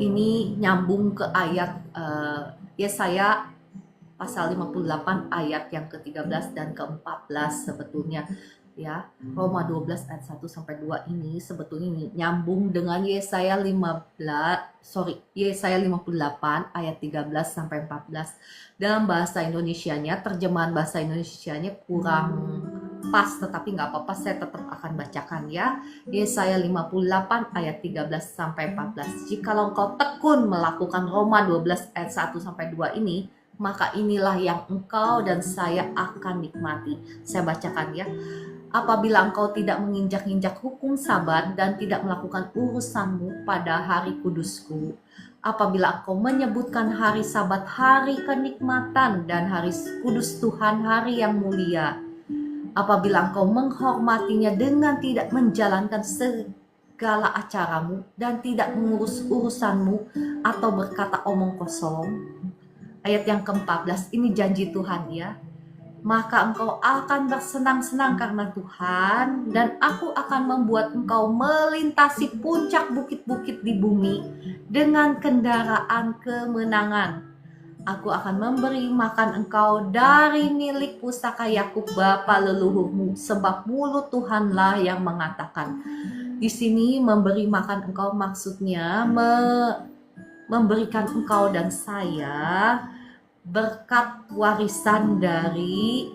ini nyambung ke ayat Yesaya pasal 58 ayat yang ke-13 dan ke-14 sebetulnya. Ya, Roma 12 ayat 1 sampai 2 ini sebetulnya nyambung dengan Yesaya 58 ayat 13 sampai 14. Dalam bahasa Indonesianya, terjemahan bahasa Indonesianya kurang pas, tetapi nggak apa-apa, saya tetap akan bacakan ya. Yesaya 58 ayat 13 sampai 14. Jikalau engkau tekun melakukan Roma 12 ayat 1 sampai 2 ini, maka inilah yang engkau dan saya akan nikmati. Saya bacakan ya. Apabila engkau tidak menginjak-injak hukum sabat dan tidak melakukan urusanmu pada hari kudusku, apabila engkau menyebutkan hari sabat hari kenikmatan dan hari kudus Tuhan hari yang mulia, apabila engkau menghormatinya dengan tidak menjalankan segala acaramu dan tidak mengurus urusanmu atau berkata omong kosong. Ayat yang ke-14, ini janji Tuhan ya. Maka engkau akan bersenang-senang karena Tuhan, dan aku akan membuat engkau melintasi puncak bukit-bukit di bumi dengan kendaraan kemenangan. Aku akan memberi makan engkau dari milik pusaka Yakub bapa leluhurmu, sebab mulut Tuhanlah yang mengatakan. Di sini memberi makan engkau maksudnya memberikan engkau dan saya berkat warisan dari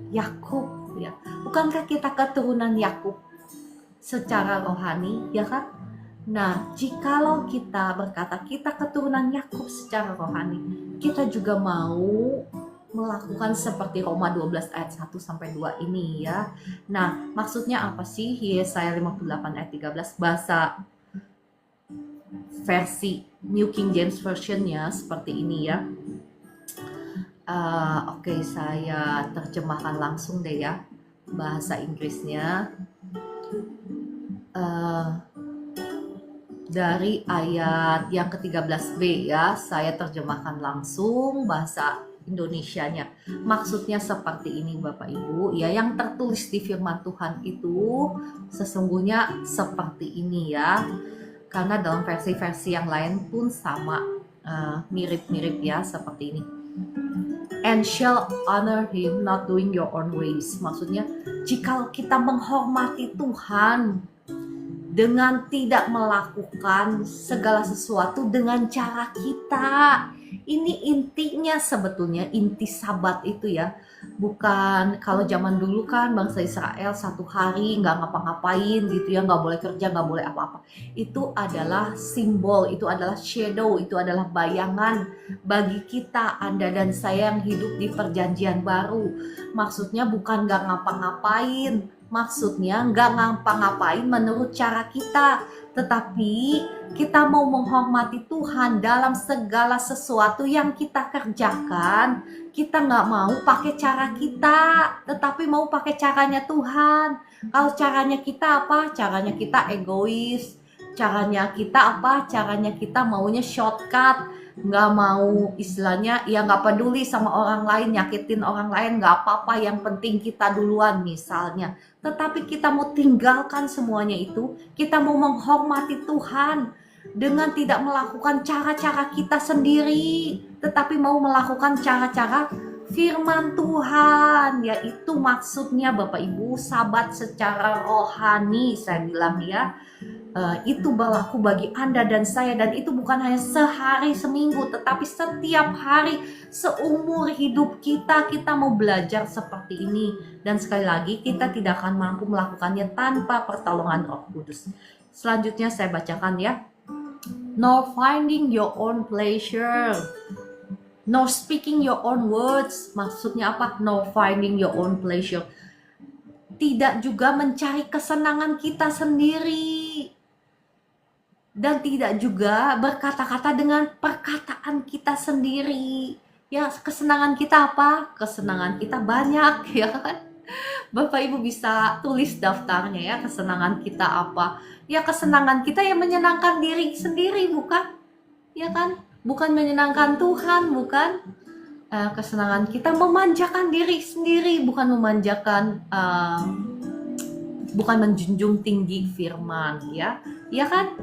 Yakub ya. Bukankah kita keturunan Yakub secara rohani ya kan? Nah, jikalau kita berkata kita keturunan Yakub secara rohani, kita juga mau melakukan seperti Roma 12 ayat 1 sampai 2 ini ya. Nah, maksudnya apa sih? Yesaya 58 ayat 13 bahasa versi New King James Version-nya seperti ini ya. Oke, saya terjemahkan langsung deh ya bahasa Inggrisnya. Dari ayat yang ke-13b ya, saya terjemahkan langsung bahasa Indonesianya. Maksudnya seperti ini Bapak Ibu ya, yang tertulis di firman Tuhan itu sesungguhnya seperti ini ya. Karena dalam versi-versi yang lain pun sama, mirip-mirip ya seperti ini. And shall honor him not doing your own ways. Maksudnya jika kita menghormati Tuhan dengan tidak melakukan segala sesuatu dengan cara kita. Ini intinya sebetulnya, inti sabat itu ya. Bukan kalau zaman dulu kan bangsa Israel 1 hari nggak ngapa-ngapain gitu ya, nggak boleh kerja, nggak boleh apa-apa. Itu adalah simbol, itu adalah shadow, itu adalah bayangan bagi kita, Anda dan saya yang hidup di perjanjian baru. Maksudnya bukan nggak ngapa-ngapain, maksudnya nggak ngapa-ngapain menurut cara kita, tetapi kita mau menghormati Tuhan dalam segala sesuatu yang kita kerjakan. Kita nggak mau pakai cara kita, tetapi mau pakai caranya Tuhan. Kalau caranya kita apa? Caranya kita egois. Caranya kita apa? Caranya kita maunya shortcut. Nggak mau istilahnya ya nggak peduli sama orang lain, nyakitin orang lain nggak apa-apa, yang penting kita duluan misalnya. Tetapi kita mau tinggalkan semuanya itu, kita mau menghormati Tuhan dengan tidak melakukan cara-cara kita sendiri, tetapi mau melakukan cara-cara firman Tuhan. Yaitu maksudnya Bapak Ibu, sabat secara rohani saya bilang ya. Itu berlaku bagi Anda dan saya, dan itu bukan hanya sehari seminggu, tetapi setiap hari seumur hidup kita mau belajar seperti ini. Dan sekali lagi kita tidak akan mampu melakukannya tanpa pertolongan Roh Kudus. Selanjutnya saya bacakan ya. Nor finding your own pleasure, nor speaking your own words. Maksudnya apa? Nor finding your own pleasure, tidak juga mencari kesenangan kita sendiri, dan tidak juga berkata-kata dengan perkataan kita sendiri. Ya, kesenangan kita apa? Kesenangan kita banyak ya kan? Bapak Ibu bisa tulis daftarnya ya, kesenangan kita apa? Ya, kesenangan kita yang menyenangkan diri sendiri, bukan? Ya kan? Bukan menyenangkan Tuhan, bukan? Kesenangan kita memanjakan diri sendiri, bukan memanjakan bukan menjunjung tinggi firman ya. Ya kan?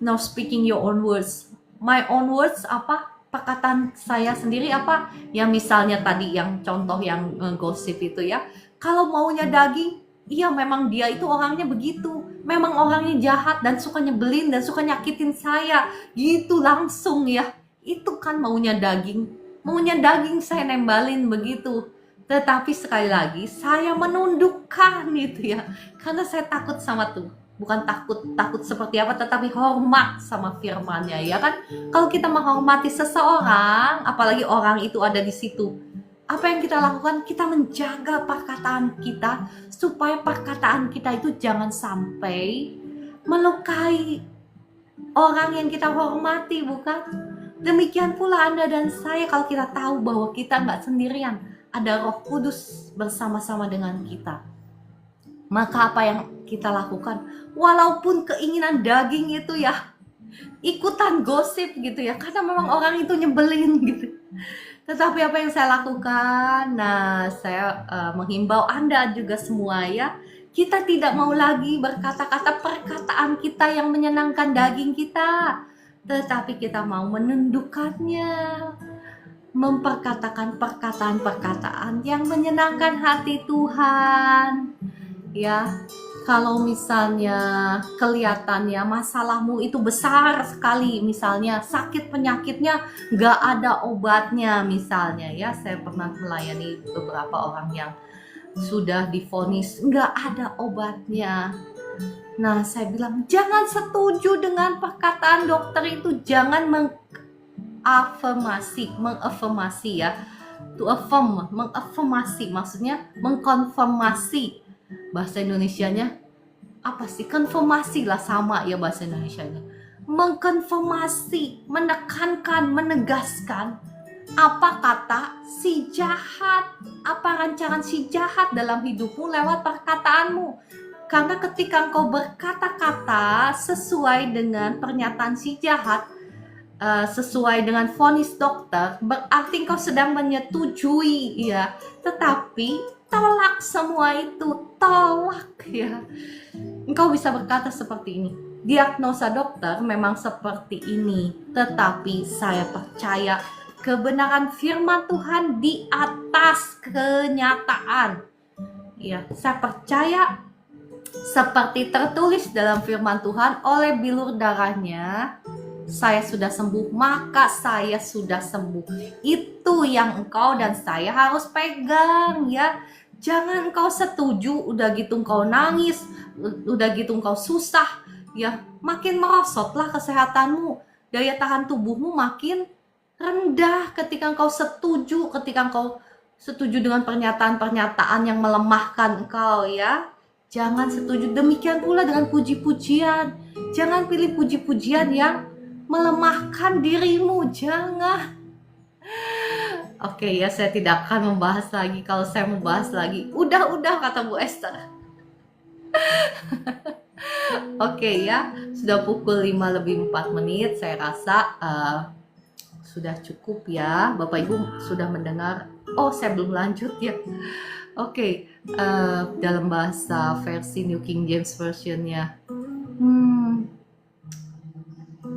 Now speaking your own words. My own words apa? Perkataan saya sendiri apa? Ya misalnya tadi yang contoh yang gosip itu ya. Kalau maunya daging, iya memang dia itu orangnya begitu. Memang orangnya jahat dan suka nyebelin dan suka nyakitin saya. Gitu langsung ya. Itu kan maunya daging. Maunya daging saya nembalin begitu. Tetapi sekali lagi saya menundukkan gitu ya. Karena saya takut sama Tuhan. Bukan takut seperti apa, tetapi hormat sama firman-Nya ya kan. Kalau kita menghormati seseorang, apalagi orang itu ada di situ, apa yang kita lakukan? Kita menjaga perkataan kita supaya perkataan kita itu jangan sampai melukai orang yang kita hormati, bukan? Demikian pula Anda dan saya, kalau kita tahu bahwa kita nggak sendirian, ada Roh Kudus bersama-sama dengan kita. Maka apa yang kita lakukan, walaupun keinginan daging itu ya ikutan gosip gitu ya, karena memang orang itu nyebelin gitu. Tetapi apa yang saya lakukan? Nah, saya menghimbau Anda juga semua ya, kita tidak mau lagi berkata-kata perkataan kita yang menyenangkan daging kita, tetapi kita mau menundukkannya, memperkatakan perkataan-perkataan yang menyenangkan hati Tuhan. Ya, kalau misalnya kelihatannya masalahmu itu besar sekali, misalnya sakit penyakitnya nggak ada obatnya misalnya ya, saya pernah melayani beberapa orang yang sudah divonis nggak ada obatnya. Nah, saya bilang jangan setuju dengan perkataan dokter itu, jangan mengafirmasi ya, to affirm, mengafirmasi maksudnya mengkonfirmasi. Bahasa Indonesianya apa sih? Konfirmasi lah, sama ya bahasa Indonesianya. Mengkonfirmasi, menekankan, menegaskan apa kata si jahat, apa rancangan si jahat dalam hidupmu lewat perkataanmu. Karena ketika engkau berkata-kata sesuai dengan pernyataan si jahat, sesuai dengan vonis dokter, berarti engkau sedang menyetujui ya. Tetapi tolak semua itu, tolak ya. Engkau bisa berkata seperti ini, diagnosa dokter memang seperti ini, tetapi saya percaya kebenaran firman Tuhan di atas kenyataan. Ya, saya percaya seperti tertulis dalam firman Tuhan, oleh bilur darahnya saya sudah sembuh, maka saya sudah sembuh. Itu yang engkau dan saya harus pegang ya. Jangan engkau setuju, udah gitu engkau nangis, udah gitu engkau susah ya, makin merosotlah kesehatanmu, daya tahan tubuhmu makin rendah ketika engkau setuju dengan pernyataan-pernyataan yang melemahkan engkau ya. Jangan setuju, demikian pula dengan puji-pujian. Jangan pilih puji-pujian yang melemahkan dirimu, jangan. Oke ya, saya tidak akan membahas lagi. Kalau saya membahas lagi, udah kata Bu Esther. Oke ya, sudah pukul 5:04. Saya rasa sudah cukup ya. Bapak Ibu sudah mendengar. Oh, saya belum lanjut ya. Oke, dalam bahasa versi New King James Version-nya.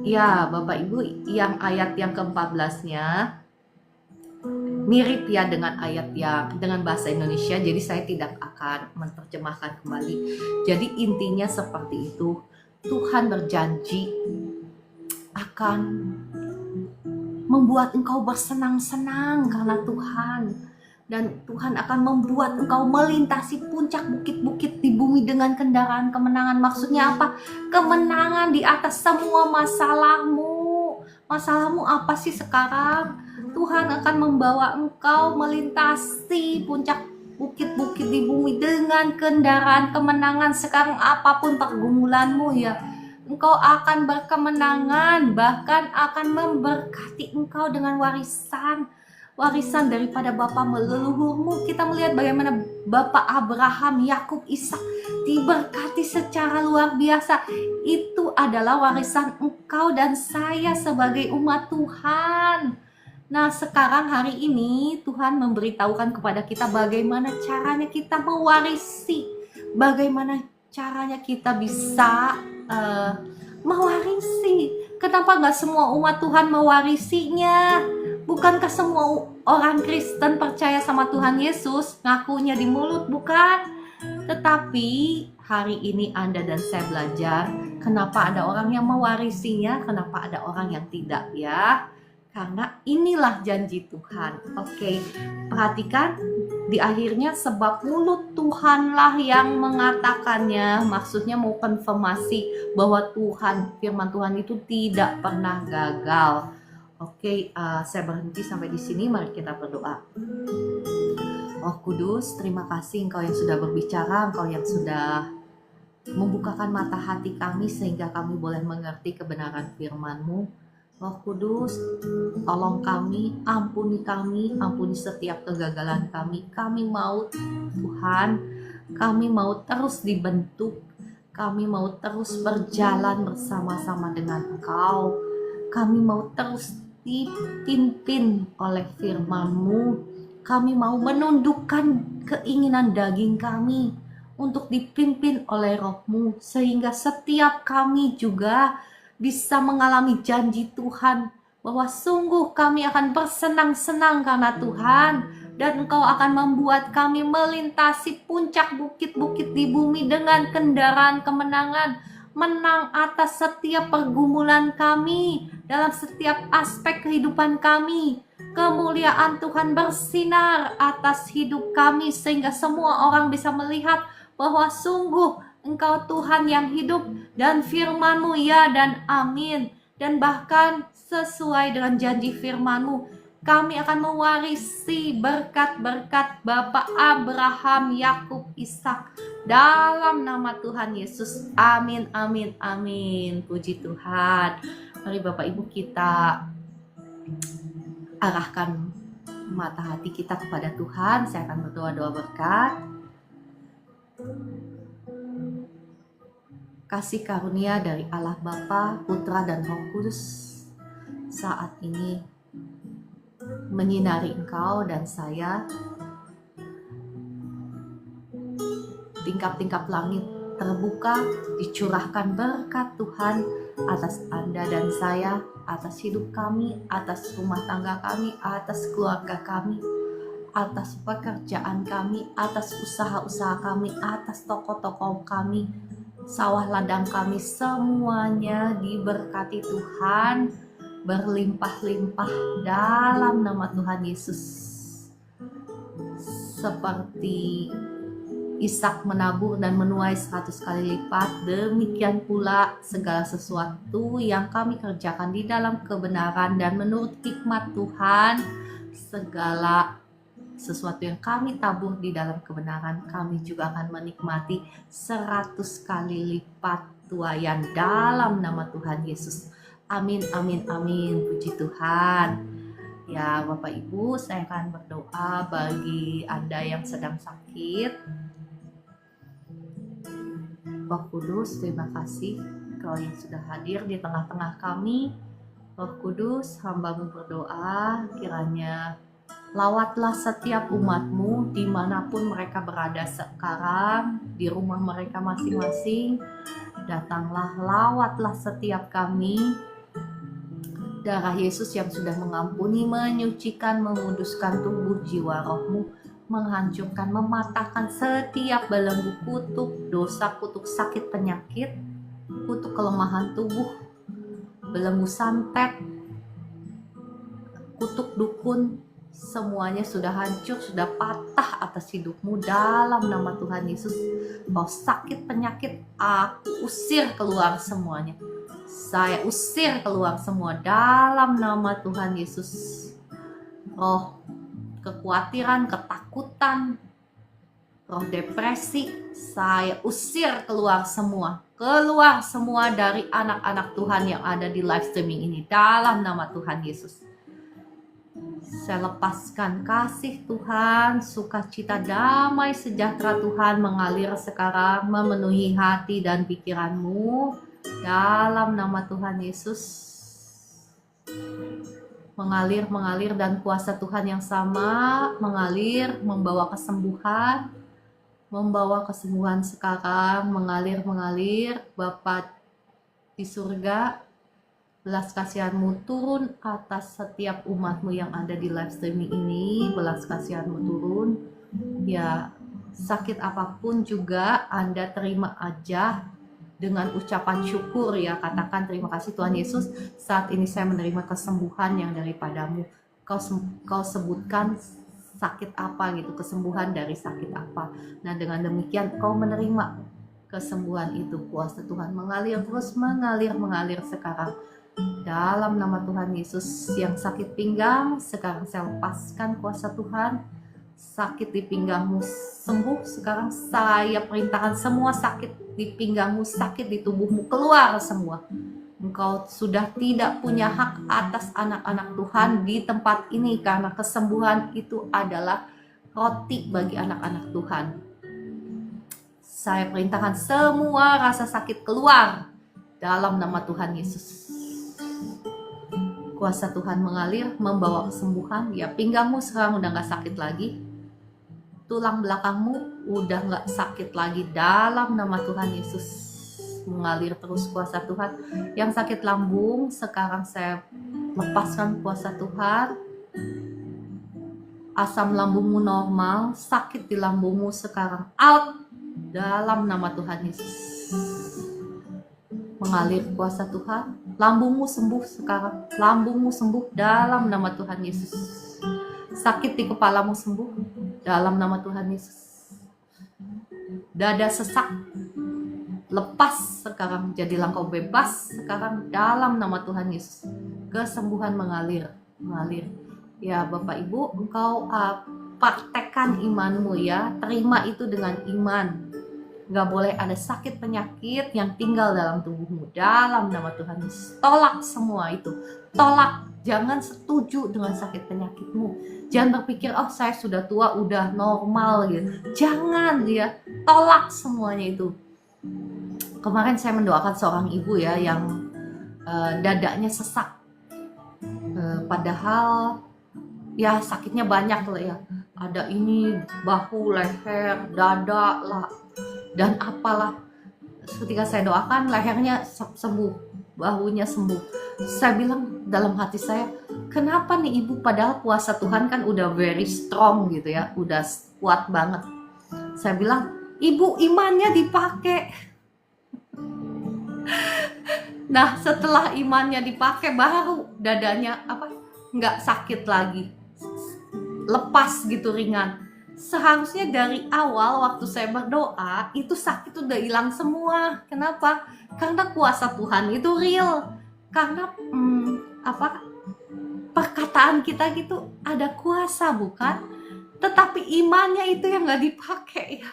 Ya, Bapak Ibu, yang ayat yang ke-14-nya mirip ya dengan ayat yang dengan bahasa Indonesia, jadi saya tidak akan menerjemahkan kembali. Jadi intinya seperti itu. Tuhan berjanji akan membuat engkau bersenang-senang karena Tuhan. Dan Tuhan akan membuat engkau melintasi puncak bukit-bukit di bumi dengan kendaraan kemenangan. Maksudnya apa? Kemenangan di atas semua masalahmu. Masalahmu apa sih sekarang? Tuhan akan membawa engkau melintasi puncak bukit-bukit di bumi dengan kendaraan kemenangan. Sekarang apapun pergumulanmu ya, engkau akan berkemenangan, bahkan akan memberkati engkau dengan warisan daripada Bapa leluhurmu. Kita melihat bagaimana Bapak Abraham, Yakub, Ishak diberkati secara luar biasa. Itu adalah warisan engkau dan saya sebagai umat Tuhan. Nah, sekarang hari ini Tuhan memberitahukan kepada kita bagaimana caranya kita mewarisi, bagaimana caranya kita bisa mewarisi. Kenapa gak semua umat Tuhan mewarisinya? Bukankah semua orang Kristen percaya sama Tuhan Yesus, ngakunya di mulut, bukan? Tetapi hari ini Anda dan saya belajar kenapa ada orang yang mewarisinya, kenapa ada orang yang tidak ya. Karena inilah janji Tuhan. Oke, perhatikan di akhirnya, sebab mulut Tuhanlah yang mengatakannya. Maksudnya mau konfirmasi bahwa Tuhan, firman Tuhan itu tidak pernah gagal. Oke, saya berhenti sampai di sini. Mari kita berdoa. Oh Kudus, terima kasih Engkau yang sudah berbicara, Engkau yang sudah membukakan mata hati kami sehingga kami boleh mengerti kebenaran firman-Mu. Roh Kudus, tolong kami, ampuni setiap kegagalan kami. Kami mau Tuhan, kami mau terus dibentuk, kami mau terus berjalan bersama-sama dengan Engkau. Kami mau terus dipimpin oleh firman-Mu. Kami mau menundukkan keinginan daging kami untuk dipimpin oleh Roh-Mu, sehingga setiap kami juga bisa mengalami janji Tuhan bahwa sungguh kami akan bersenang-senang karena Tuhan, dan Engkau akan membuat kami melintasi puncak bukit-bukit di bumi dengan kendaraan kemenangan, menang atas setiap pergumulan kami dalam setiap aspek kehidupan kami. Kemuliaan Tuhan bersinar atas hidup kami sehingga semua orang bisa melihat bahwa sungguh Engkau Tuhan yang hidup dan firman-Mu ya dan amin. Dan bahkan sesuai dengan janji firman-Mu, kami akan mewarisi berkat-berkat Bapak Abraham, Yakub, Ishak dalam nama Tuhan Yesus. Amin, amin, amin. Puji Tuhan. Mari Bapak Ibu kita arahkan mata hati kita kepada Tuhan. Saya akan berdoa doa berkat. Kasih karunia dari Allah Bapa, Putra, dan Roh Kudus saat ini menyinari engkau dan saya. Tingkap-tingkap langit terbuka, dicurahkan berkat Tuhan atas Anda dan saya, atas hidup kami, atas rumah tangga kami, atas keluarga kami, atas pekerjaan kami, atas usaha-usaha kami, atas toko-toko kami, sawah ladang kami, semuanya diberkati Tuhan, berlimpah-limpah dalam nama Tuhan Yesus. Seperti Ishak menabur dan menuai 100 kali lipat, demikian pula segala sesuatu yang kami kerjakan di dalam kebenaran dan menurut hikmat Tuhan, segala sesuatu yang kami tabur di dalam kebenaran, kami juga akan menikmati 100 kali lipat tuaian dalam nama Tuhan Yesus. Amin, amin, amin. Puji Tuhan. Ya Bapak Ibu, saya akan berdoa bagi Anda yang sedang sakit. Roh Kudus, terima kasih Kau yang sudah hadir di tengah-tengah kami. Roh Kudus, hamba-Mu berdoa kiranya lawatlah setiap umat-Mu dimanapun mereka berada sekarang, di rumah mereka masing-masing. Datanglah, lawatlah setiap kami. Darah Yesus yang sudah mengampuni, menyucikan, menguduskan tubuh, jiwa, roh-Mu, menghancurkan, mematahkan setiap belenggu kutuk dosa, kutuk sakit penyakit, kutuk kelemahan tubuh, belenggu santet, kutuk dukun, semuanya sudah hancur, sudah patah atas hidupmu dalam nama Tuhan Yesus. Kau sakit penyakit, aku usir keluar semuanya. Saya usir keluar semua dalam nama Tuhan Yesus. Roh kekhawatiran, ketakutan, roh depresi, saya usir keluar semua. Keluar semua dari anak-anak Tuhan yang ada di live streaming ini dalam nama Tuhan Yesus. Saya lepaskan kasih Tuhan, sukacita, damai, sejahtera Tuhan mengalir sekarang, memenuhi hati dan pikiranmu dalam nama Tuhan Yesus. Mengalir dan kuasa Tuhan yang sama mengalir, membawa kesembuhan sekarang, mengalir Bapa di surga, belas kasihan-Mu turun atas setiap umat-Mu yang ada di live streaming ini, belas kasihan-Mu turun ya, sakit apapun juga Anda terima aja dengan ucapan syukur ya, katakan terima kasih Tuhan Yesus, saat ini saya menerima kesembuhan yang daripadamu. Kau sebutkan sakit apa gitu, kesembuhan dari sakit apa. Nah dengan demikian kau menerima kesembuhan itu, kuasa Tuhan mengalir terus, mengalir sekarang dalam nama Tuhan Yesus. Yang sakit pinggang sekarang saya lepaskan kuasa Tuhan, sakit di pinggangmu sembuh sekarang. Saya perintahkan semua sakit di pinggangmu, sakit di tubuhmu keluar semua Engkau sudah tidak punya hak atas anak-anak Tuhan di tempat ini, karena kesembuhan itu adalah roti bagi anak-anak Tuhan. Saya perintahkan semua rasa sakit keluar dalam nama Tuhan Yesus. Kuasa Tuhan mengalir, membawa kesembuhan. Ya, pinggangmu sekarang udah gak sakit lagi. Tulang belakangmu udah gak sakit lagi dalam nama Tuhan Yesus. Mengalir terus kuasa Tuhan. Yang sakit lambung, sekarang saya lepaskan kuasa Tuhan. Asam lambungmu normal, sakit di lambungmu sekarang out dalam nama Tuhan Yesus. Mengalir kuasa Tuhan. Lambungmu sembuh sekarang. Lambungmu sembuh dalam nama Tuhan Yesus. Sakit di kepalamu sembuh dalam nama Tuhan Yesus. Dada sesak lepas sekarang, jadilah engkau bebas sekarang dalam nama Tuhan Yesus. Kesembuhan mengalir. Ya Bapak Ibu, engkau praktekkan imanmu ya, terima itu dengan iman. Gak boleh ada sakit penyakit yang tinggal dalam tubuhmu dalam nama Tuhan Yesus. Tolak semua itu, tolak. Jangan setuju dengan sakit penyakitmu. Jangan berpikir, oh saya sudah tua, udah normal gitu. Jangan ya, tolak semuanya itu. Kemarin saya mendoakan seorang ibu ya yang dadanya sesak. Padahal ya sakitnya banyak lah ya. Ada ini bahu, leher, dada lah, dan apalah. Ketika saya doakan, lehernya sembuh, bahunya sembuh. Saya bilang dalam hati saya, kenapa nih ibu, padahal kuasa Tuhan kan udah very strong gitu ya, udah kuat banget. Saya bilang, ibu imannya dipakai. Nah setelah imannya dipakai, baru dadanya nggak sakit lagi, lepas gitu, ringan. Seharusnya dari awal waktu saya berdoa itu sakit udah hilang semua. Kenapa? Karena kuasa Tuhan itu real. Karena perkataan kita gitu ada kuasa, bukan? Tetapi imannya itu yang nggak dipakai ya.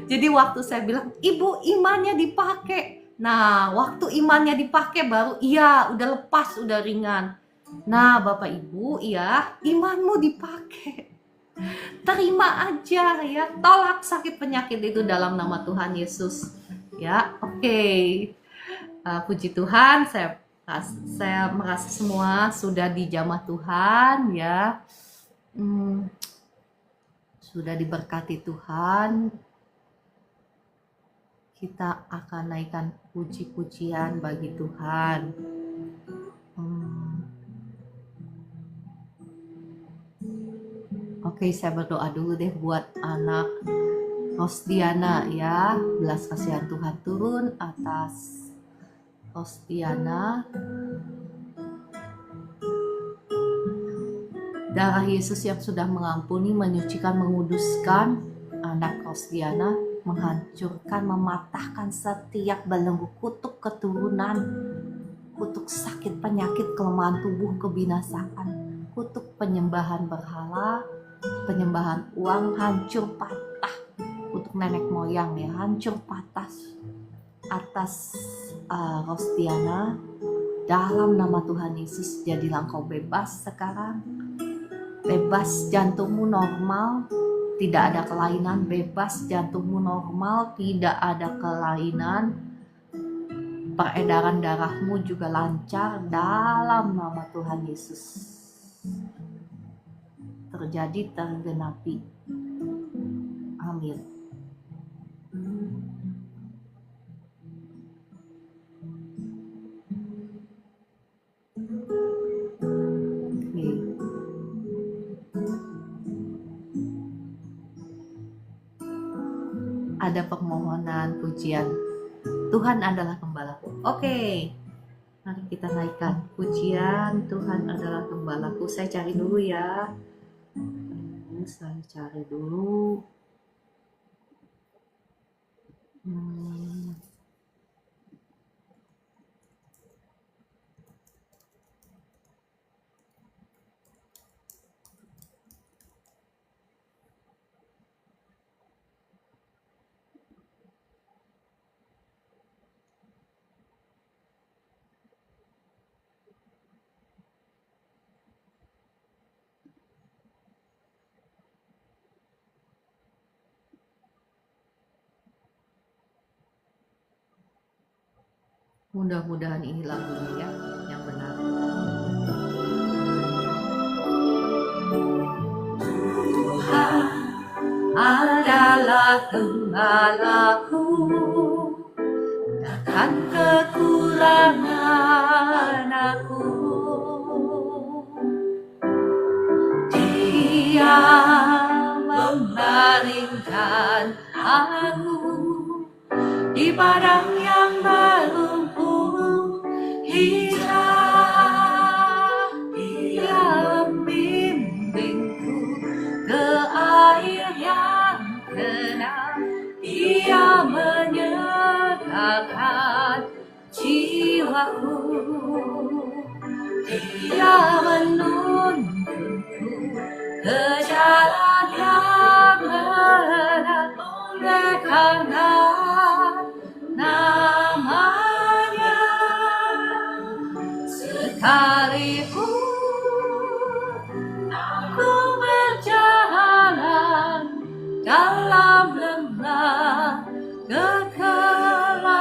Jadi waktu saya bilang, ibu imannya dipakai. Nah waktu imannya dipakai baru iya udah lepas, udah ringan. Nah Bapak Ibu ya, imanmu dipakai. Terima aja ya, tolak sakit penyakit itu dalam nama Tuhan Yesus. Ya, oke. Puji Tuhan, saya merasa semua sudah dijamah Tuhan ya. Sudah diberkati Tuhan. Kita akan naikkan puji-pujian bagi Tuhan. Oke, saya berdoa dulu deh buat anak Rosdiana ya. Belas kasihan Tuhan turun atas Rosdiana. Darah Yesus yang sudah mengampuni, menyucikan, menguduskan anak Rosdiana, menghancurkan, mematahkan setiap belenggu kutuk keturunan, kutuk sakit, penyakit, kelemahan tubuh, kebinasaan, kutuk penyembahan berhala, penyembahan uang, hancur patah. Kutuk nenek moyang ya, hancur patah atas Rosdiana. Dalam nama Tuhan Yesus, jadilah engkau bebas sekarang. Bebas, jantungmu normal, tidak ada kelainan. Bebas, jantungmu normal, tidak ada kelainan. Peredaran darahmu juga lancar dalam nama Tuhan Yesus. Terjadi, tergenapi. Amin. Ada permohonan pujian, Tuhan adalah gembalaku. Oke, mari kita naikkan pujian, Tuhan adalah gembalaku. Saya cari dulu ya. Saya cari dulu. Mudah-mudahan ini lagunya ya yang benar. Tuhan adalah gembalaku, takkan kekurangan aku. Dia membaringkan aku di padang yang berlumpur hijau. Dia membimbingku ke air yang tenang. Dia menyerahkan jiwaku. Dia menuntunku ke jalan yang benar oleh karena namanya. Sekalipun aku berjalan dalam lembah kekelaman.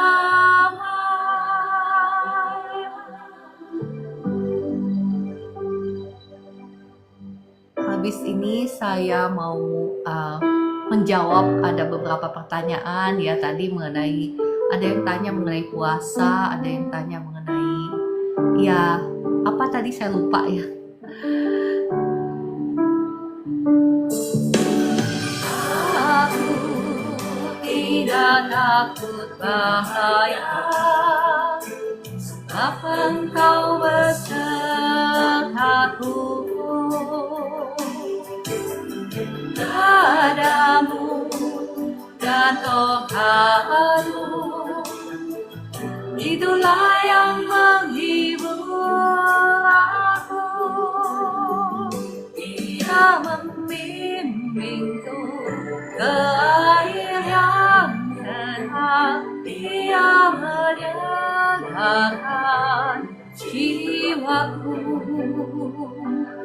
Habis ini saya mau menjawab ada beberapa pertanyaan ya tadi mengenai, ada yang tanya mengenai puasa, ada yang tanya mengenai ya apa tadi saya lupa ya. Aku tidak takut bahaya, sebab Engkau besertaku. Padamu dan Tuhanmu, itulah yang menghibur aku. Dia membimbingku ke air yang tenang. Dia menyerahkan jiwaku.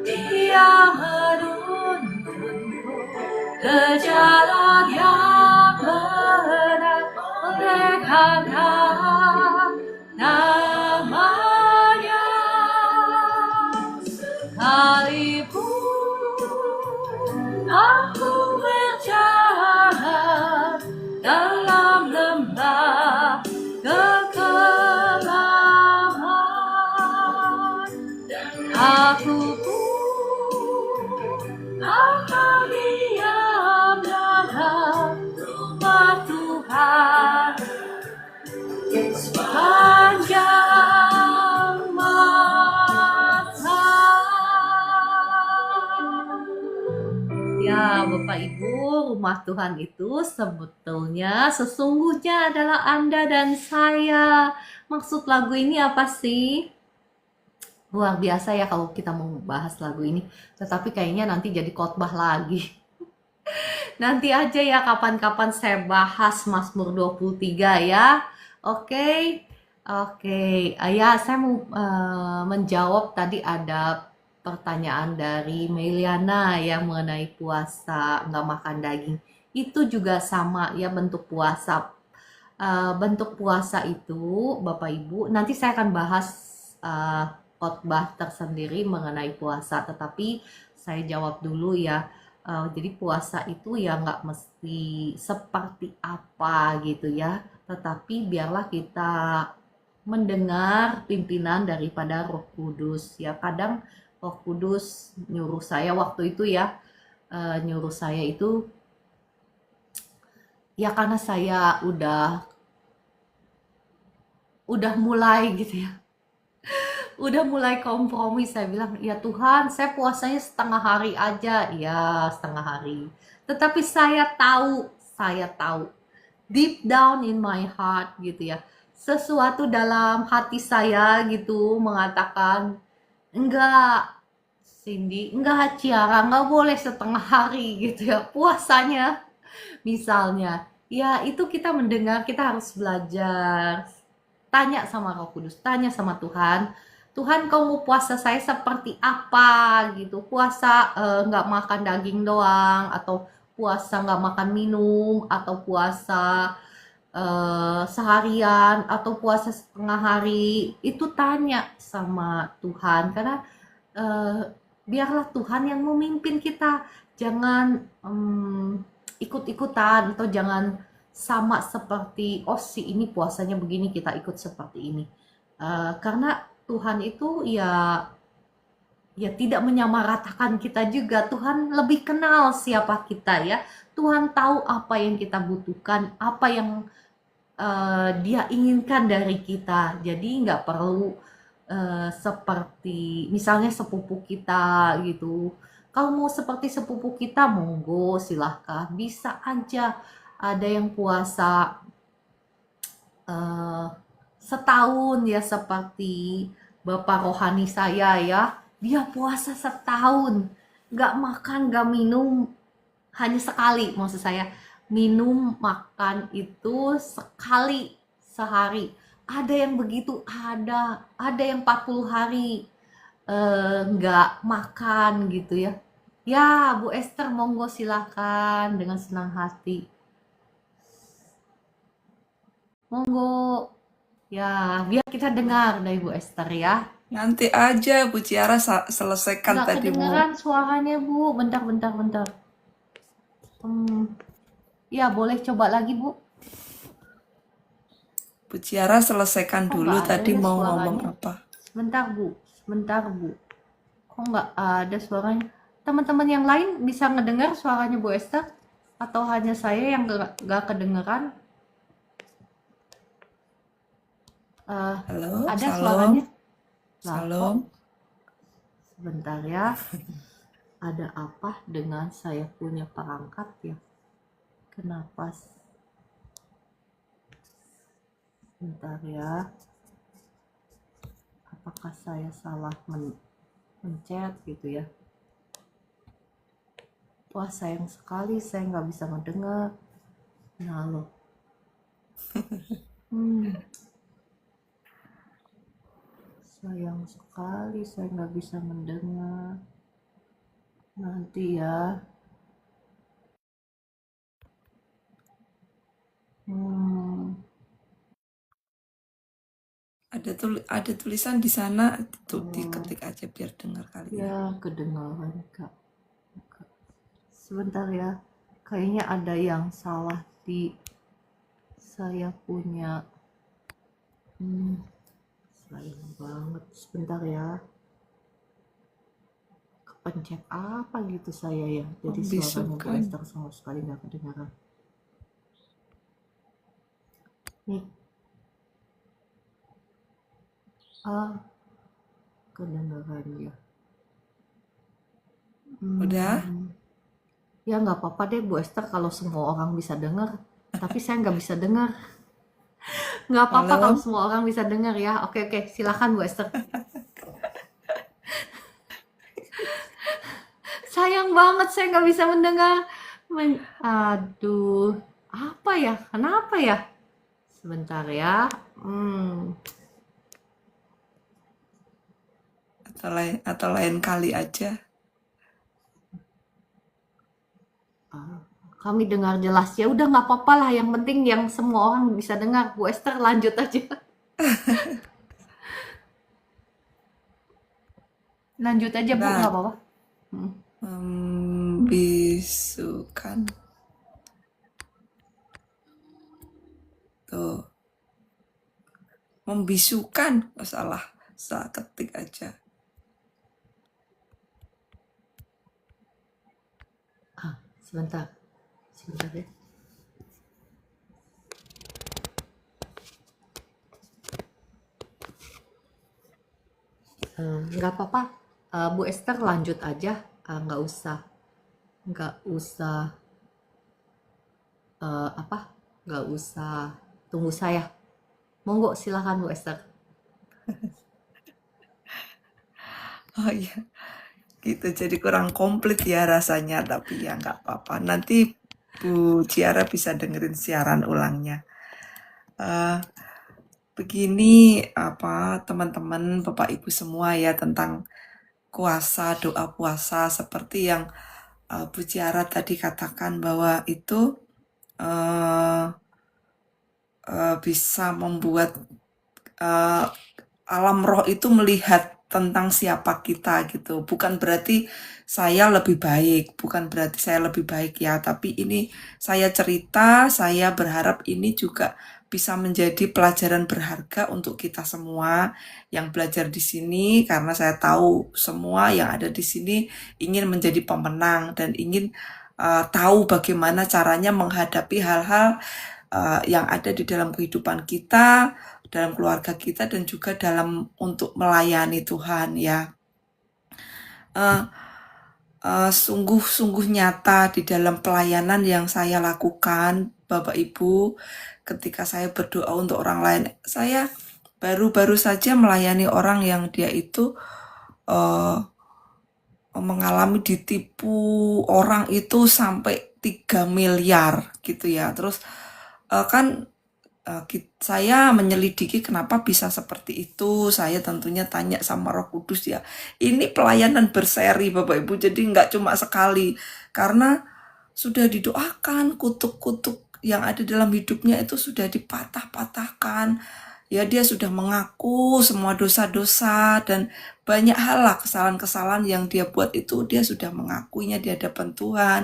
Dia menuntunku ke jalan yang benar oleh karena namanya. Sekalipun aku berjalan dalam lembah kekelaman, aku pun akan diam dalam rumah Tuhan sepanjang masa. Ya Bapak Ibu, rumah Tuhan itu sebetulnya sesungguhnya adalah Anda dan saya. Maksud lagu ini apa sih? Luar biasa ya kalau kita mau bahas lagu ini. Tetapi kayaknya nanti jadi khotbah lagi. Nanti aja ya kapan-kapan saya bahas Mazmur 23 ya. Oke. Ya saya mau menjawab tadi ada pertanyaan dari Meliana yang mengenai puasa nggak makan daging. Itu juga sama ya bentuk puasa. Bentuk puasa itu Bapak Ibu nanti saya akan bahas khotbah tersendiri mengenai puasa, tetapi saya jawab dulu ya. Jadi puasa itu ya nggak mesti seperti apa gitu ya, tetapi biarlah kita mendengar pimpinan daripada Roh Kudus ya. Kadang Roh Kudus nyuruh saya waktu itu ya, nyuruh saya itu ya karena saya udah mulai gitu ya, udah mulai kompromi. Saya bilang ya Tuhan, saya puasanya setengah hari aja ya, setengah hari. Tetapi saya tahu deep down in my heart gitu ya, sesuatu dalam hati saya gitu mengatakan enggak Cindy, enggak Ciara, enggak boleh setengah hari gitu ya puasanya. Misalnya ya itu kita mendengar, kita harus belajar tanya sama Roh Kudus, tanya sama Tuhan. Tuhan, kau mau puasa saya seperti apa gitu? Puasa nggak makan daging doang, atau puasa nggak makan minum, atau puasa seharian atau puasa setengah hari, itu tanya sama Tuhan, karena biarlah Tuhan yang memimpin kita, jangan ikut-ikutan, atau jangan sama seperti oh si ini puasanya begini kita ikut seperti ini. Karena Tuhan itu ya tidak menyamaratakan kita juga. Tuhan lebih kenal siapa kita ya. Tuhan tahu apa yang kita butuhkan, apa yang dia inginkan dari kita. Jadi nggak perlu seperti misalnya sepupu kita gitu. Kalau mau seperti sepupu kita, monggo silahkan. Bisa aja ada yang puasa eh, setahun ya, seperti Bapak rohani saya ya. Dia puasa setahun. Nggak makan, nggak minum, hanya sekali, maksud saya minum makan itu sekali sehari. Ada yang begitu, ada yang 40 hari nggak makan gitu ya. Ya, Bu Esther, monggo silakan dengan senang hati. Monggo. Ya, biar kita dengar dari Bu Esther ya. Nanti aja Bu Ciara selesaikan Nggak tadi mau. kedengeran suaranya, Bu. Bentar, bentar, bentar. Ya, boleh coba lagi, Bu. Bu Ciara selesaikan Kok dulu nggak ada tadi ya mau ngomong suaranya? apa. Sebentar, Bu. Sebentar, Bu. Kok nggak ada suaranya? Teman-teman yang lain bisa ngedengar suaranya Bu Esther? Atau hanya saya yang nggak kedengeran? Halo, Ada salam. suaranya? Lah, kok Salam. sebentar ya. Ada apa dengan saya punya perangkat ya? Kenapa? Sebentar ya. Apakah saya salah mencet gitu ya? Wah, sayang sekali saya nggak bisa mendengar. Nah, loh. Sayang sekali saya nggak bisa mendengar. Nanti ya. Ada tulisan di sana, itu diketik aja biar dengar kali ya. Ya, kedengaran Kak. Sebentar ya. Kayaknya ada yang salah di saya punya. Sayang banget. Sebentar ya. Kepencet apa gitu saya ya. Jadi suaranya Bu Membisukan. Esther sama sekali nggak kedengaran. Nih. Kedengaran ya. Udah? Ya nggak apa-apa deh Bu Esther kalau semua orang bisa dengar. Tapi saya nggak bisa dengar. Nggak apa-apa Halo? kalau semua orang bisa dengar ya. Oke, silakan Bu Esther. Sayang banget saya nggak bisa mendengar. Aduh, apa ya? Kenapa ya? Sebentar ya. Atau lain kali aja. Kami dengar jelas ya. Udah nggak apa-apa lah. Yang penting yang semua orang bisa dengar. Bu Esther lanjut aja. Lanjut aja Bu, nggak apa-apa. Membisukan. Tuh. Membisukan. Oh, salah ketik aja. Sebentar ya. Nggak apa-apa. Bu Esther lanjut aja. Nggak usah nggak usah tunggu saya. Monggo silakan Bu Esther. Oh iya, gitu. Jadi kurang komplit ya rasanya, tapi ya nggak apa-apa. Nanti Bu Ciara bisa dengerin siaran ulangnya. Begini teman-teman, Bapak Ibu semua ya, tentang kuasa, doa puasa seperti yang Bu Ciara tadi katakan bahwa itu bisa membuat eh, alam roh itu melihat tentang siapa kita gitu. Bukan berarti saya lebih baik, bukan berarti saya lebih baik ya, tapi ini saya cerita, saya berharap ini juga bisa menjadi pelajaran berharga untuk kita semua yang belajar di sini, karena saya tahu semua yang ada di sini ingin menjadi pemenang dan ingin tahu bagaimana caranya menghadapi hal-hal yang ada di dalam kehidupan kita, dalam keluarga kita, dan juga dalam untuk melayani Tuhan ya. Eh, Sungguh-sungguh nyata di dalam pelayanan yang saya lakukan, Bapak Ibu, ketika saya berdoa untuk orang lain. Saya baru-baru saja melayani orang yang dia itu eh, mengalami ditipu orang itu sampai 3 miliar gitu ya. Terus kan saya menyelidiki kenapa bisa seperti itu. Saya tentunya tanya sama Roh Kudus ya. Ini pelayanan berseri Bapak Ibu, jadi nggak cuma sekali. Karena sudah didoakan, kutuk-kutuk yang ada dalam hidupnya itu sudah dipatah-patahkan. Ya dia sudah mengaku semua dosa-dosa dan banyak hal lah kesalahan-kesalahan yang dia buat itu dia sudah mengakuinya di hadapan Tuhan.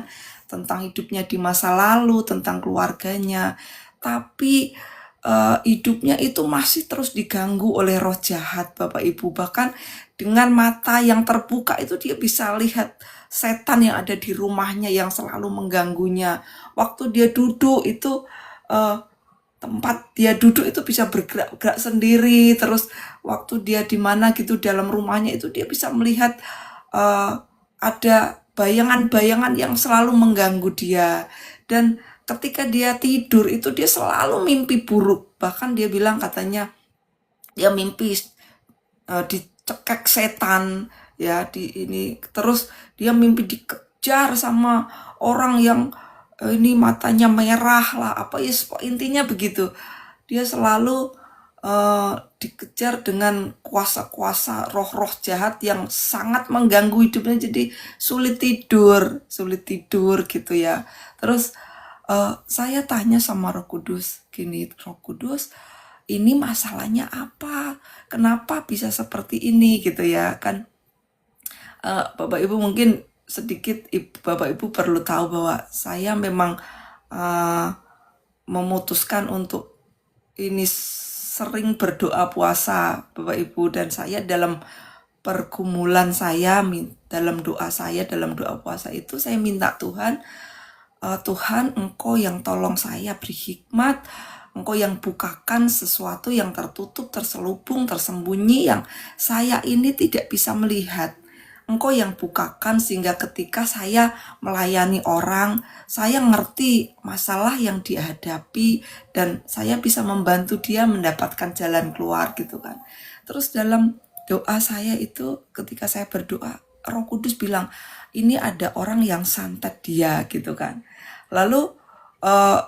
Tentang hidupnya di masa lalu, tentang keluarganya. Tapi hidupnya itu masih terus diganggu oleh roh jahat Bapak Ibu. Bahkan dengan mata yang terbuka itu dia bisa lihat setan yang ada di rumahnya yang selalu mengganggunya. Waktu dia duduk itu tempat dia duduk itu bisa bergerak-gerak sendiri. Terus waktu dia di mana gitu dalam rumahnya itu dia bisa melihat ada bayangan-bayangan yang selalu mengganggu dia. Dan ketika dia tidur itu dia selalu mimpi buruk. Bahkan dia bilang katanya dia mimpi dicekek setan ya di ini. Terus dia mimpi dikejar sama orang yang ini matanya merah lah apa ya intinya begitu. Dia selalu dikejar dengan kuasa-kuasa roh-roh jahat yang sangat mengganggu hidupnya, jadi sulit tidur gitu ya. Terus saya tanya sama Roh Kudus gini, Roh Kudus ini masalahnya apa? Kenapa bisa seperti ini gitu ya kan? Bapak Ibu mungkin sedikit Bapak Ibu perlu tahu bahwa saya memang memutuskan untuk ini sering berdoa puasa Bapak Ibu, dan saya dalam pergumulan saya dalam doa puasa itu saya minta Tuhan, Tuhan Engkau yang tolong saya beri hikmat, Engkau yang bukakan sesuatu yang tertutup, terselubung, tersembunyi yang saya ini tidak bisa melihat. Engkau yang bukakan sehingga ketika saya melayani orang, saya ngerti masalah yang dihadapi dan saya bisa membantu dia mendapatkan jalan keluar gitu kan. Terus dalam doa saya itu ketika saya berdoa, Roh Kudus bilang, ini ada orang yang santet dia gitu kan. Lalu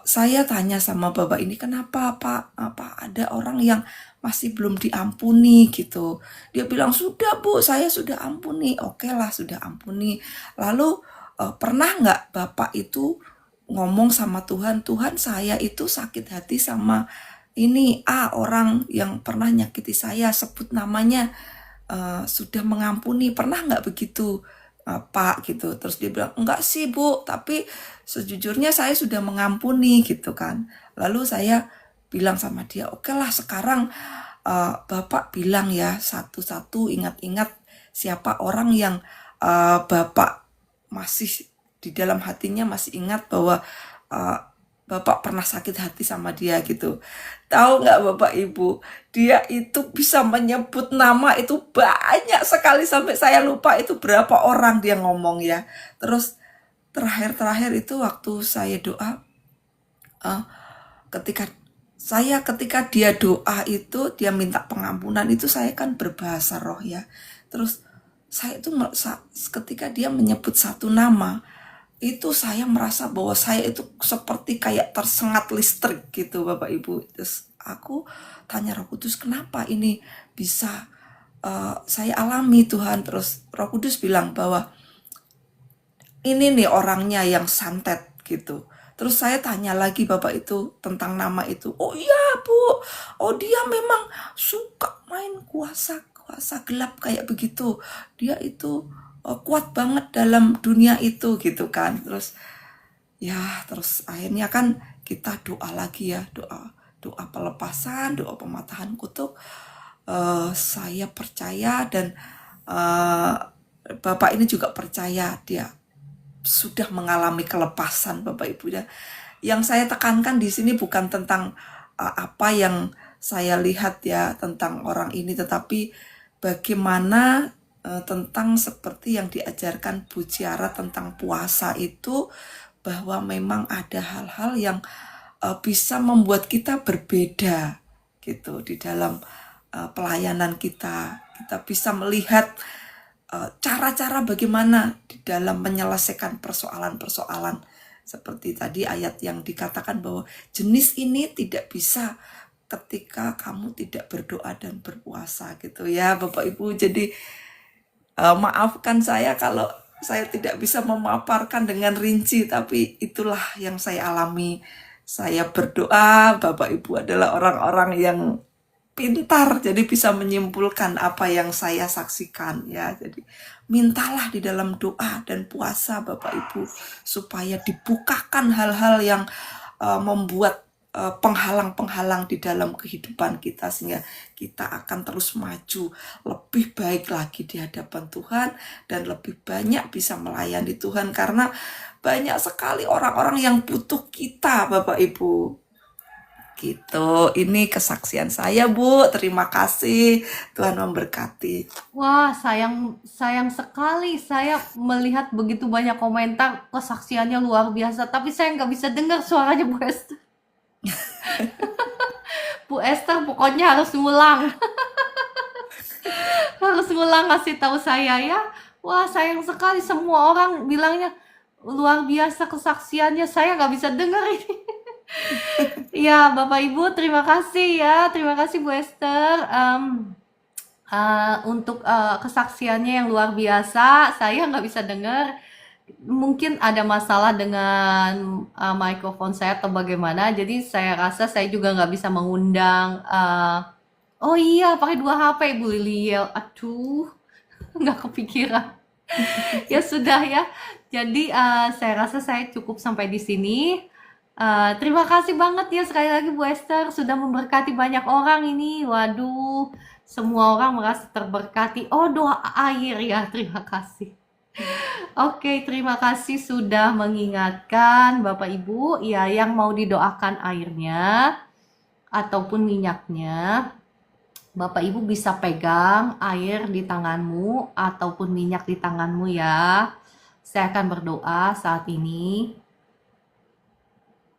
saya tanya sama Bapak ini, kenapa Pak? Apa ada orang yang masih belum diampuni gitu? Dia bilang, sudah Bu, saya sudah ampuni. Oke lah, sudah ampuni. Lalu pernah nggak Bapak itu ngomong sama Tuhan, Tuhan saya itu sakit hati sama ini orang yang pernah nyakiti saya, sebut namanya, sudah mengampuni, pernah nggak begitu Pak gitu. Terus dia bilang, enggak sih Bu, tapi sejujurnya saya sudah mengampuni gitu kan. Lalu saya bilang sama dia, oke lah sekarang Bapak bilang ya satu-satu, ingat-ingat siapa orang yang Bapak masih di dalam hatinya masih ingat bahwa Bapak pernah sakit hati sama dia gitu. Tahu nggak Bapak Ibu, dia itu bisa menyebut nama itu banyak sekali sampai saya lupa itu berapa orang dia ngomong ya. Terus terakhir itu waktu saya doa, ketika dia doa itu dia minta pengampunan itu saya kan berbahasa roh ya. Terus saya itu ketika dia menyebut satu nama itu saya merasa bahwa saya itu seperti kayak tersengat listrik gitu Bapak Ibu. Terus aku tanya Roh Kudus, kenapa ini bisa saya alami Tuhan? Terus Roh Kudus bilang bahwa ini nih orangnya yang santet gitu. Terus saya tanya lagi bapak itu tentang nama itu. Oh iya bu, oh dia memang suka main kuasa gelap kayak begitu. Dia itu kuat banget dalam dunia itu gitu kan. Terus akhirnya kan kita doa lagi ya, doa pelepasan, doa pematahan kutuk. Saya percaya dan eh, bapak ini juga percaya dia sudah mengalami kelepasan Bapak Ibu ya. Yang saya tekankan di sini bukan tentang apa yang saya lihat ya tentang orang ini, tetapi bagaimana tentang seperti yang diajarkan Bu Ciara tentang puasa itu, bahwa memang ada hal-hal yang bisa membuat kita berbeda gitu di dalam pelayanan kita. Kita bisa melihat cara-cara bagaimana di dalam menyelesaikan persoalan-persoalan. Seperti tadi ayat yang dikatakan bahwa jenis ini tidak bisa ketika kamu tidak berdoa dan berpuasa gitu ya Bapak Ibu. Jadi maafkan saya kalau saya tidak bisa memaparkan dengan rinci, tapi itulah yang saya alami. Saya berdoa, Bapak Ibu adalah orang-orang yang pintar, jadi bisa menyimpulkan apa yang saya saksikan ya. Jadi mintalah di dalam doa dan puasa Bapak Ibu supaya dibukakan hal-hal yang membuat penghalang-penghalang di dalam kehidupan kita, sehingga kita akan terus maju lebih baik lagi di hadapan Tuhan dan lebih banyak bisa melayani Tuhan, karena banyak sekali orang-orang yang butuh kita Bapak Ibu. Gitu, ini kesaksian saya Bu, terima kasih, Tuhan memberkati. Wah, sayang sekali saya melihat begitu banyak komentar, kesaksiannya luar biasa, tapi saya nggak bisa dengar suaranya Bu Esther. Bu Esther pokoknya harus ngulang. Harus ngulang kasih tahu saya ya. Wah, sayang sekali semua orang bilangnya luar biasa kesaksiannya, saya nggak bisa dengar ini. Ya, Bapak Ibu, terima kasih ya. Terima kasih Bu Esther. Untuk kesaksiannya yang luar biasa. Saya nggak bisa dengar. Mungkin ada masalah dengan mikrofon saya atau bagaimana. Jadi saya rasa saya juga nggak bisa mengundang. Oh iya, pakai 2 HP Bu Liliel. Aduh, nggak kepikiran. Ya sudah ya. Jadi saya rasa saya cukup sampai di sini. Terima kasih banget ya sekali lagi Bu Esther sudah memberkati banyak orang ini. Waduh, semua orang merasa terberkati. Oh, doa air ya, terima kasih. Oke, terima kasih sudah mengingatkan Bapak Ibu ya, yang mau didoakan airnya ataupun minyaknya. Bapak Ibu bisa pegang air di tanganmu ataupun minyak di tanganmu ya. Saya akan berdoa saat ini.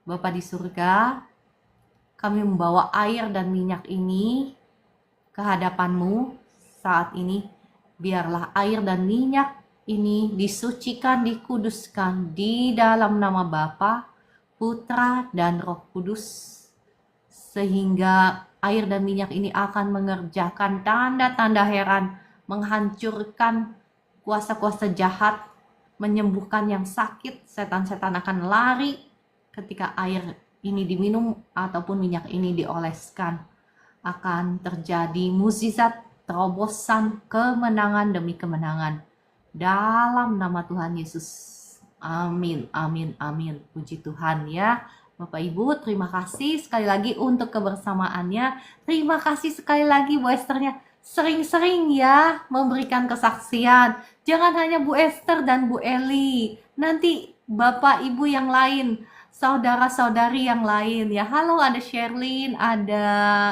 Bapa di surga, kami membawa air dan minyak ini ke hadapan-Mu saat ini. Biarlah air dan minyak ini disucikan, dikuduskan di dalam nama Bapa, Putra, dan Roh Kudus. Sehingga air dan minyak ini akan mengerjakan tanda-tanda heran, menghancurkan kuasa-kuasa jahat, menyembuhkan yang sakit, setan-setan akan lari ketika air ini diminum ataupun minyak ini dioleskan. Akan terjadi mukjizat, terobosan, kemenangan demi kemenangan. Dalam nama Tuhan Yesus. Amin, amin, amin. Puji Tuhan ya. Bapak Ibu, terima kasih sekali lagi untuk kebersamaannya. Terima kasih sekali lagi Bu Esthernya. Sering-sering ya memberikan kesaksian. Jangan hanya Bu Esther dan Bu Eli. Nanti Bapak Ibu yang lain, saudara-saudari yang lain ya. Halo, ada Sherlyn, ada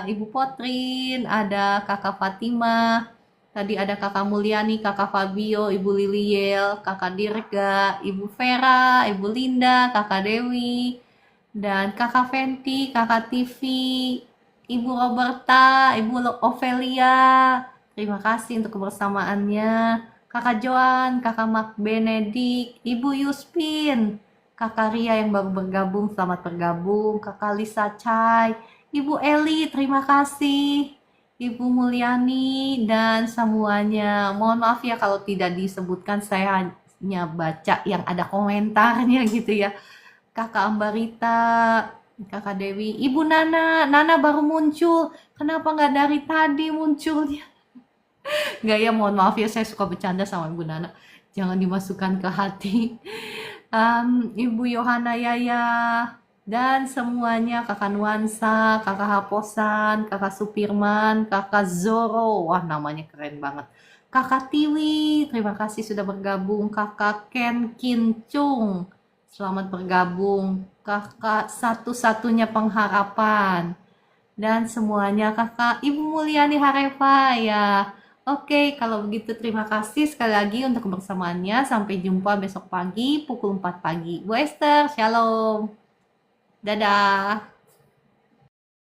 Ibu Potrin, ada Kakak Fatima, tadi ada Kakak Mulyani, Kakak Fabio, Ibu Liliel, Kakak Dirga, Ibu Vera, Ibu Linda, Kakak Dewi, dan Kakak Fenty, Kakak Tivi, Ibu Roberta, Ibu Ovelia. Terima kasih untuk kebersamaannya. Kakak Joan, Kakak Mark Benedik, Ibu Yuspin, Kakak Ria yang baru bergabung, selamat bergabung. Kakak Lisa Chai, Ibu Eli, terima kasih. Ibu Mulyani, dan semuanya. Mohon maaf ya kalau tidak disebutkan, saya hanya baca yang ada komentarnya gitu ya. Kakak Ambarita, Kakak Dewi, Ibu Nana. Nana baru muncul. Kenapa nggak dari tadi munculnya? Nggak ya, mohon maaf ya, saya suka bercanda sama Ibu Nana. Jangan dimasukkan ke hati. Ibu Yohana Yaya, dan semuanya, Kakak Nuansa, Kakak Haposan, Kakak Supirman, Kakak Zoro, wah namanya keren banget. Kakak Tiwi, terima kasih sudah bergabung. Kakak Ken Kincung, selamat bergabung. Kakak Satu-Satunya Pengharapan. Dan semuanya, Kakak Ibu Mulyani Harefa ya. Oke, kalau begitu terima kasih sekali lagi untuk kebersamaannya. Sampai jumpa besok pagi pukul 4 pagi. Bu Esther, shalom. Dadah.